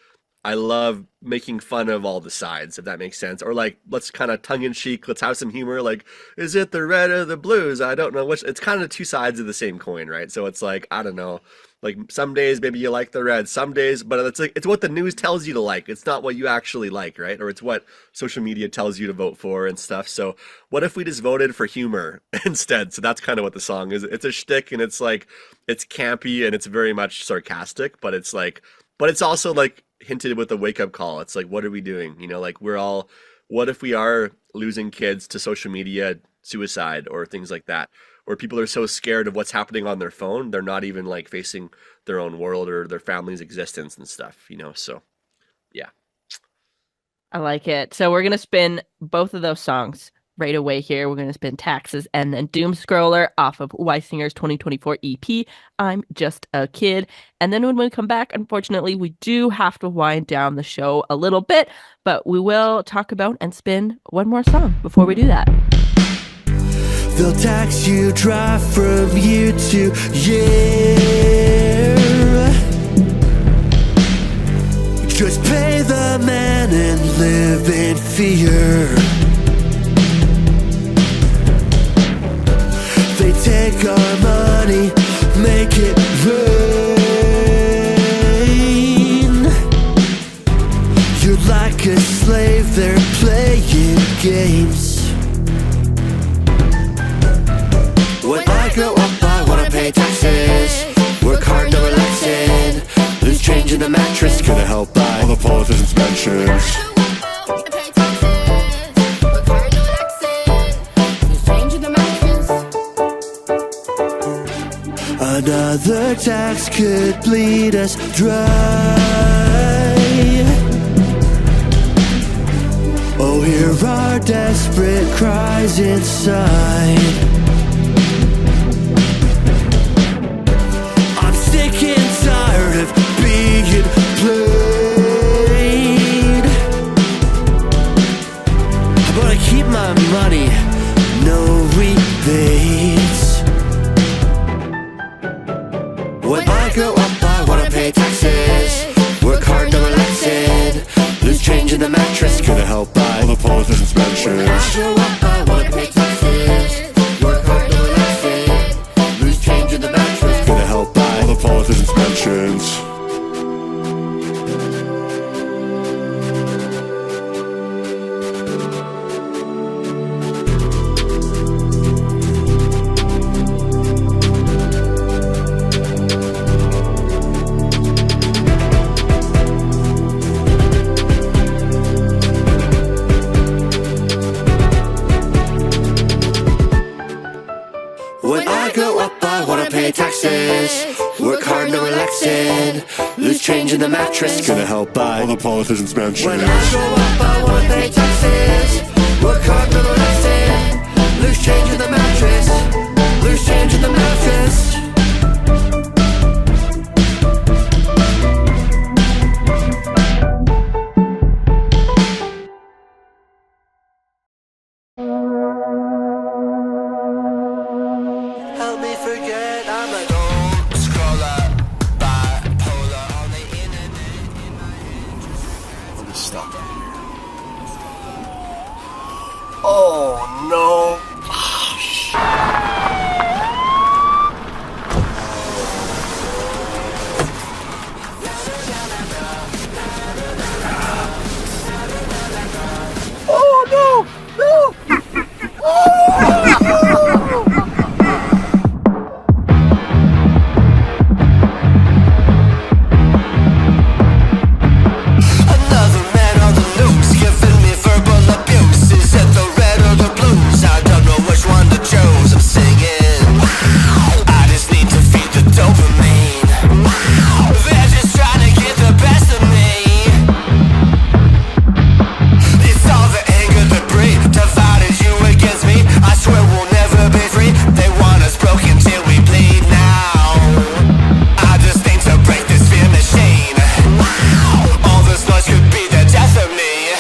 making fun of all the sides, if that makes sense. Or like, let's kind of tongue in cheek, let's have some humor. Like, is it the red or the blues? I don't know which. It's kind of two sides of the same coin, right? So it's like, I don't know. Like some days maybe you like the red, some days, but it's like it's what the news tells you to like. It's not what you actually like, right? Or it's what social media tells you to vote for and stuff. So what if we just voted for humor instead? So that's kind of what the song is. It's a shtick, and it's like it's campy and it's very much sarcastic, but it's also like hinted with a wake up call. It's like, what are we doing? Like what if we are losing kids to social media suicide or things like that? Or people are so scared of what's happening on their phone, they're not even like facing their own world or their family's existence and stuff, So, yeah. I like it. So we're going to spin both of those songs right away here. We're going to spin Taxes and then Doom Scroller off of Wiesinger's 2024 EP, I'm Just a Kid. And then when we come back, unfortunately, we do have to wind down the show a little bit, but we will talk about and spin one more song before we do that. They'll tax you dry from year to year. Just pay the man and live in fear. They take our money, make it rain. You're like a slave, they're playing games. When I grow up, I wanna pay taxes. Work hard, no relaxing. Loose change in the mattress, gonna help buy all the politicians' mentions. Another tax could bleed us dry. Oh, hear our desperate cries inside. I'm sick and tired of being played, but I keep my money, no rebates. When I grow up, I wanna pay taxes. Work hard, no relaxing. Loose change in the mattress, gonna help buy all the politicians' mentions. When I grow up, I wanna pay taxes. Work hard, no relaxing. Loose change in the mattress, gonna help buy all the politicians' mentions. taxes. Work hard, no relaxing. Loose change in the mattress. Gonna help buy all the politicians' mansions. When I grow up, I wanna pay taxes. Work hard, no relaxing. Loose change in the mattress. Loose change in the mattress. Help me forget I'm a don't scroller, bipolar on the internet in my head. I'll just stop right here. Oh no. Oh no! No! Another man on the loose giving me verbal abuse. Is it the red or the blues? I don't know which one to choose. I'm singing. I just need to feed the dopamine. They're just trying to get the best of me. It's all the anger that breed divided you against me. I swear we'll never be free. They want us broken till we bleed now. I just need to break this fear machine. All this noise could be the death of me.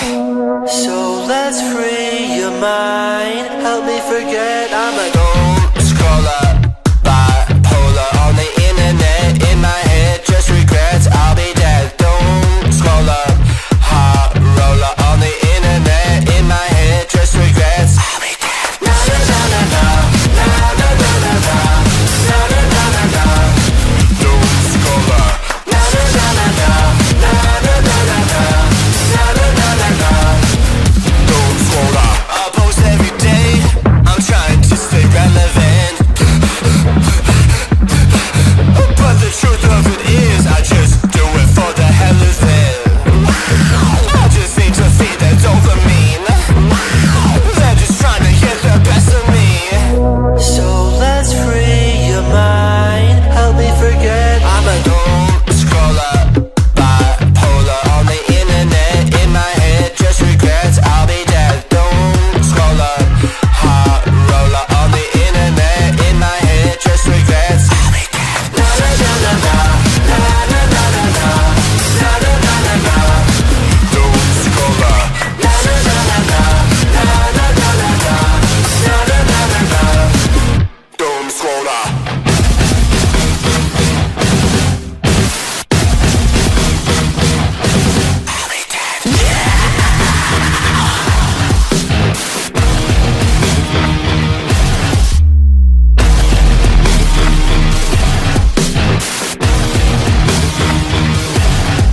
So let's free your mind. Help me forget I'm a don't scroller, bipolar on the internet in my head. Just regrets I'll be dead. Don't scroller, hot roller on the internet in my head. Just regrets I'll be dead. Na na na na na na na na na na na na na na na. Don't scroller. Na na na na na na na na na na na na na na na. Don't scroller. I post every day. I'm trying to stay relevant. But the truth of it is, I just do it for the hell of it. I just need to feed that dopamine. They're just trying to get the best of me. So let's free your mind. Help me forget I'm a don't scroller, bipolar on the internet in my head. Just regrets I'll be dead. Don't scroller, hot roller on the internet in my head. Just regrets I'll be dead. Na na na na na na na na na na na na na na. Don't scroller. Na na na na na na na na na na na na na na na. Don't scroller. I'll be dead.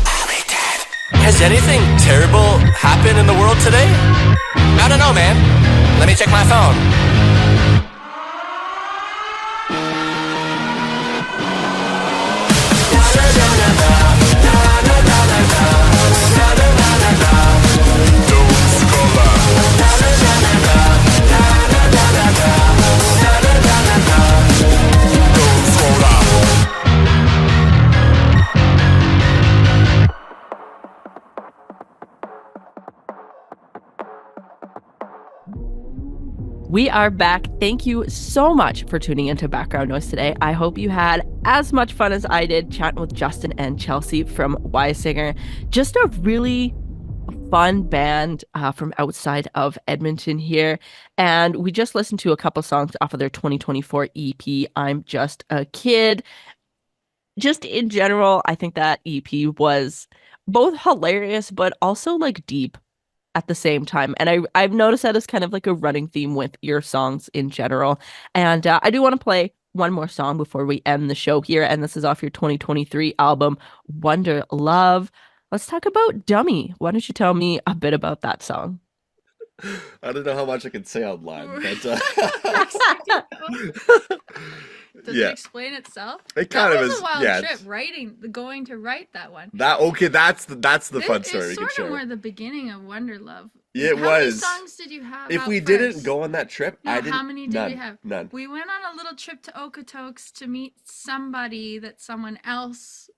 I'll be dead. Has anything terrible happened in the world today? I don't know, man. Let me check my phone. Don't scroller. Don't scroller. We are back. Thank you so much for tuning into Background Noise today. I hope you had as much fun as I did chatting with Justin and Chelsey from Wiesinger. Just a really fun band from outside of Edmonton here. And we just listened to a couple songs off of their 2024 EP, I'm Just a Kid. Just in general, I think that EP was both hilarious, but also like deep at the same time. And I've noticed that as kind of like a running theme with your songs in general. And I do want to play one more song before we end the show here. And this is off your 2023 album, Wonder Love. Let's talk about Dummy. Why don't you tell me a bit about that song? I don't know how much I can say online, but Does Yeah. it explain itself? It kind That of was is. a wild Yeah. trip, going to write that one. That's the fun story we It's can sort of share. more the beginning of Wonder Love. It How many was. songs did you have If out we didn't first? go on that trip, No, I didn't. how many did we None. have? None. We went on a little trip to Okotoks to meet somebody that someone else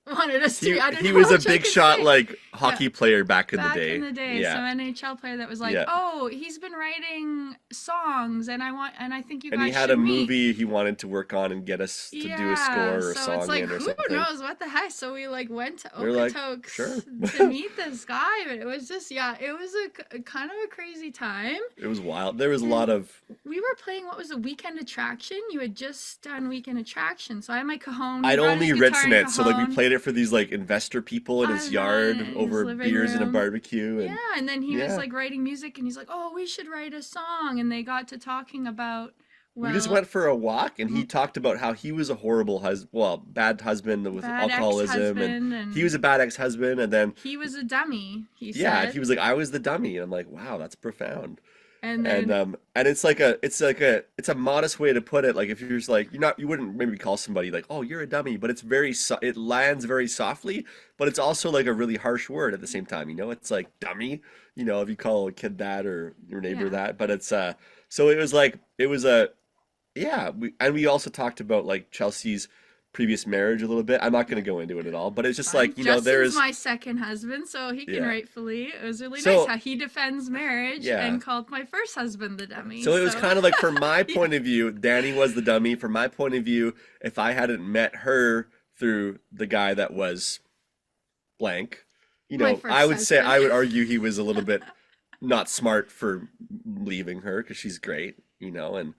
wanted us to meet. I don't He know was a which I big can shot say. like hockey player back in the Back day. in the day, Yeah. some NHL player that was like, Yeah. "Oh, he's been writing songs, and I think you And guys he had should a meet." movie he wanted to work on and get us to do a score or a so song it's like, in or who something. knows what the heck? So we like went to We were like, Okotoks sure. to meet this guy, but it was just it was a kind of a crazy time. It was wild. There was a lot of. We were playing what was a Weekend Attraction. You had just done Weekend Attraction, so I had my cajon. I'd brought only his written guitar and it, so like we cajon. played it for these like investor people in his yard in his over living beers and a room. barbecue. And Yeah, and then he was yeah. like writing music, and he's like, "Oh, we should write a song." And they got to talking about. Well, we just went for a walk, and he talked about how he was a horrible bad husband with bad alcoholism, ex-husband, and he was a bad ex-husband, and then he was a dummy. He yeah, said. he was like, I was the dummy, and I'm like, wow, that's profound. And then And it's a modest way to put it. Like if you're just like you wouldn't maybe call somebody like, oh, you're a dummy, but it's it lands very softly, but it's also like a really harsh word at the same time. It's like dummy. If you call a kid that or your neighbor that, but it's so it was like it was a yeah. We also talked about like Chelsea's previous marriage a little bit. I'm not going to go into it at all, but it's just like Justin's there's my second husband, so he can Yeah. rightfully. It was really So- nice how he defends marriage Yeah. and called my first husband the dummy. So it was kind of like, from my point of view, Danny was the dummy. From my point of view, if I hadn't met her through the guy that was blank, My first I would say, husband. I would argue he was a little bit not smart for leaving her because she's great, and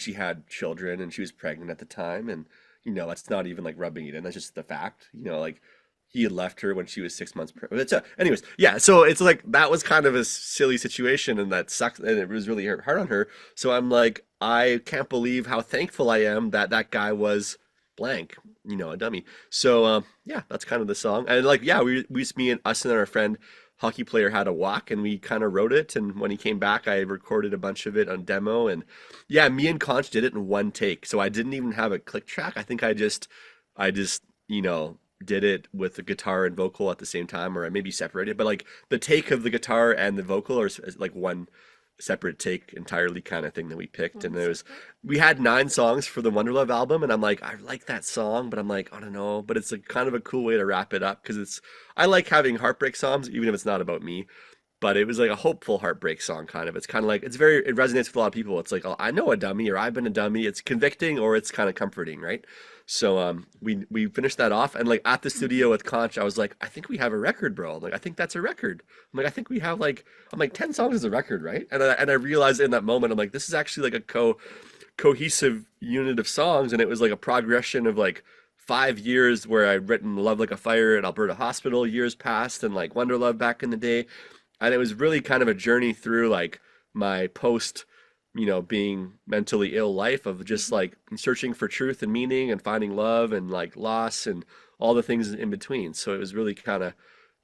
she had children and she was pregnant at the time. And, that's not even like rubbing it in. That's just the fact, like he had left her when she was 6 months pregnant. Anyways, yeah. So it's like, that was kind of a silly situation and that sucks. And it was really hard on her. So I'm like, I can't believe how thankful I am that that guy was blank, a dummy. So, yeah, that's kind of the song. And like, yeah, us and our friend hockey player had a walk and we kind of wrote it. And when he came back, I recorded a bunch of it on demo. And yeah, me and Conch did it in one take. So I didn't even have a click track. I think I just, did it with the guitar and vocal at the same time, or I maybe separated, but like the take of the guitar and the vocal are like one separate take entirely kind of thing that we picked. And we had 9 songs for the Wonder Love album, and I'm like, I like that song, but I'm like, I don't know, but it's a kind of a cool way to wrap it up because I like having heartbreak songs even if it's not about me. But it was like a hopeful heartbreak song kind of. It's kind of like, it resonates with a lot of people. It's like, oh, I know a dummy, or I've been a dummy. It's convicting or it's kind of comforting, right? So we finished that off, and like at the studio with Conch, I was like, I think we have a record, bro. Like I think that's a record. I'm like, I think we have 10 songs is a record, right? And I realized in that moment, I'm like, this is actually like a cohesive unit of songs, and it was like a progression of like 5 years where I'd written Love Like a Fire at Alberta Hospital years past, and like Wonder Love back in the day. And it was really kind of a journey through like my post, being mentally ill life of just like searching for truth and meaning and finding love and like loss and all the things in between. So it was really kind of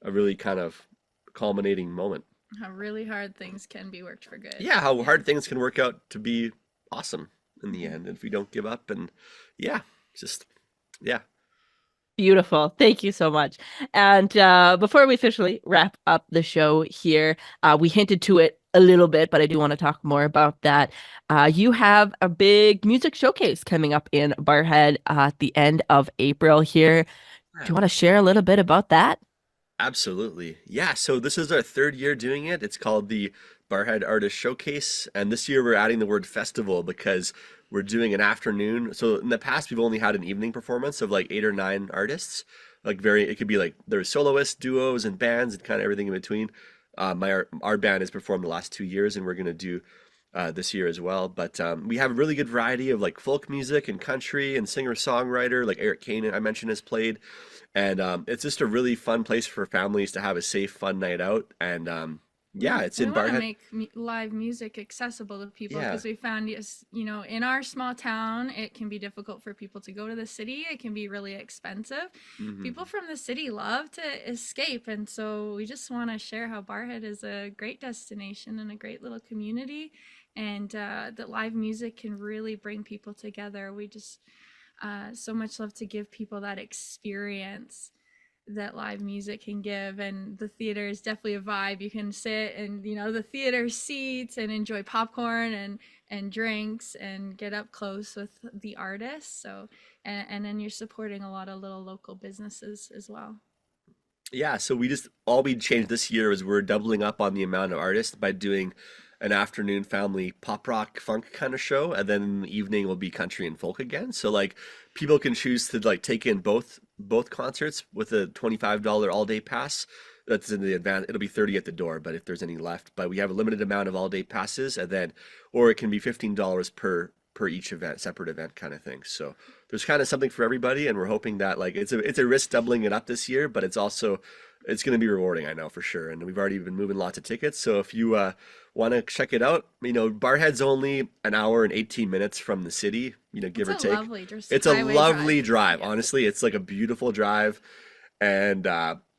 a really kind of culminating moment. How really hard things can be worked for good. Yeah, how hard things can work out to be awesome in the end if we don't give up. And yeah, yeah. Beautiful. Thank you so much. And before we officially wrap up the show here, we hinted to it a little bit, but I do want to talk more about that. You have a big music showcase coming up in Barrhead at the end of April here. Do you want to share a little bit about that? Absolutely. Yeah, so this is our 3rd year doing it. It's called the Barrhead Artist Showcase, and this year we're adding the word festival because we're doing an afternoon. So in the past we've only had an evening performance of like 8 or 9 artists. It could be like there's soloists, duos, and bands and kind of everything in between. Our band has performed the last 2 years, and we're gonna do this year as well. But we have a really good variety of like folk music and country and singer-songwriter, like Eric Kane I mentioned has played. And it's just a really fun place for families to have a safe, fun night out. And yeah, it's in We want to Barrhead. make live music accessible to people Yeah. because we found, in our small town, it can be difficult for people to go to the city. It can be really expensive. Mhm. People from the city love to escape, and so we just want to share how Barrhead is a great destination and a great little community. and that live music can really bring people together. We just so much love to give people that experience that live music can give, and the theater is definitely a vibe. You can sit in, you know, the theater seats and enjoy popcorn and drinks and get up close with the artists. So and then you're supporting a lot of little local businesses as well. Yeah, so all we changed this year is we're doubling up on the amount of artists by doing an afternoon family pop rock funk kind of show, and then in the evening will be country and folk again. So like people can choose to like take in both concerts with a $25 all day pass. That's in the advance. It'll be 30 at the door, but if there's any left, but we have a limited amount of all day passes, and then or it can be $15 per each event, separate event kind of thing. So there's kind of something for everybody, and we're hoping that like it's a risk doubling it up this year, but it's going to be rewarding, I know for sure. And we've already been moving lots of tickets. So if you want to check it out, you know, Barrhead's only an hour and 18 minutes from the city, you know, give or take. It's a lovely drive. Yeah. Honestly, it's like a beautiful drive. And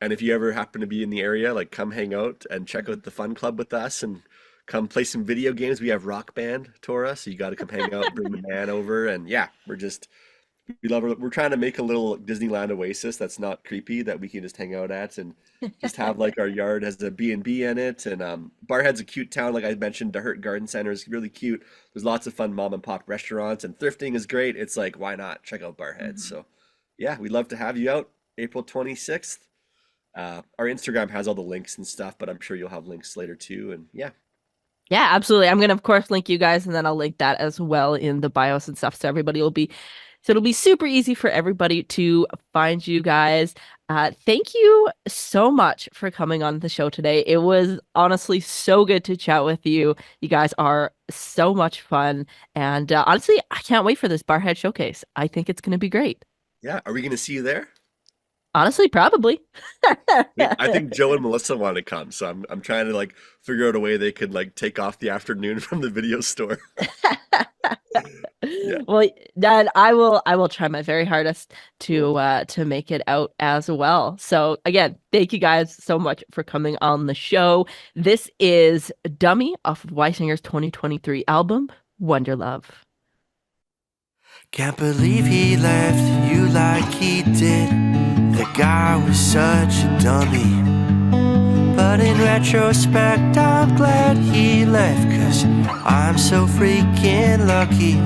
if you ever happen to be in the area, like come hang out and check out the fun club with us and come play some video games. We have Rock Band, Tora, so you got to come hang out, bring the band over. And yeah, we love it. We're trying to make a little Disneyland oasis that's not creepy, that we can just hang out at and just have like our yard has a B&B in it. And Barrhead's a cute town. Like I mentioned, the Hurt Garden Center is really cute. There's lots of fun mom and pop restaurants, and thrifting is great. It's like, why not check out Barrhead? So yeah, we'd love to have you out April 26th. Our Instagram has all the links and stuff, but I'm sure you'll have links later too. And yeah. Yeah, absolutely. I'm going to, of course, link you guys, and then I'll link that as well in the bios and stuff. So it'll be super easy for everybody to find you guys. Thank you so much for coming on the show today. It was honestly so good to chat with you. You guys are so much fun. And honestly, I can't wait for this Barrhead showcase. I think it's going to be great. Yeah. Are we going to see you there? Honestly, probably. I think Joe and Melissa want to come, so I'm trying to like figure out a way they could like take off the afternoon from the video store. Yeah. Well, then I will try my very hardest to make it out as well. So again, thank you guys so much for coming on the show. This is Dummy off of Wiesinger's 2023 album, Wonder Love. Can't believe he left you like he did. The guy was such a dummy. But in retrospect, I'm glad he left, 'cause I'm so freaking lucky.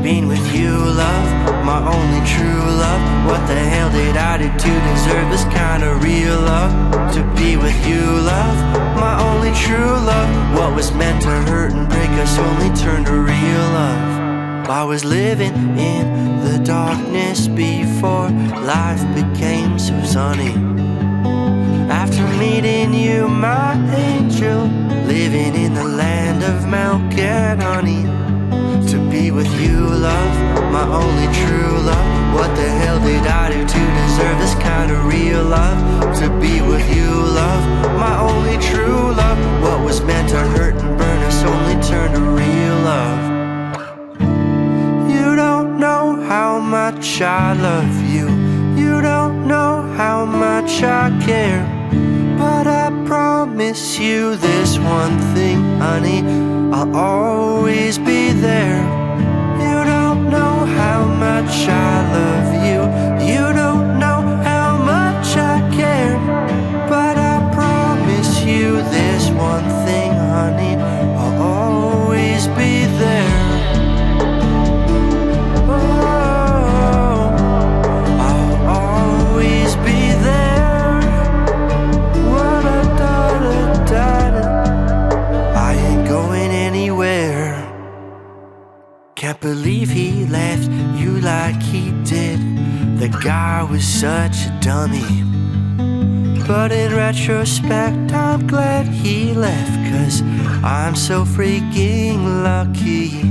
Being with you, love, my only true love. What the hell did I do to deserve this kind of real love? To be with you, love, my only true love. What was meant to hurt and break us only turned to real love. I was living in the darkness before life became so sunny. After meeting you, my angel, living in the land of milk and honey. To be with you, love, my only true love. What the hell did I do to deserve this kind of real love? To be with you, love, my only true love. What was meant to hurt and burn us only turned to real love. You don't know how much I love you. You don't know how much I care. But I promise you this one thing, honey, I'll always be there. You don't know how much I love you. You don't know how much I care. But I promise you this one thing, honey, I'll always be there. Can't believe he left you like he did. The guy was such a dummy. But in retrospect, I'm glad he left, 'cause I'm so freaking lucky.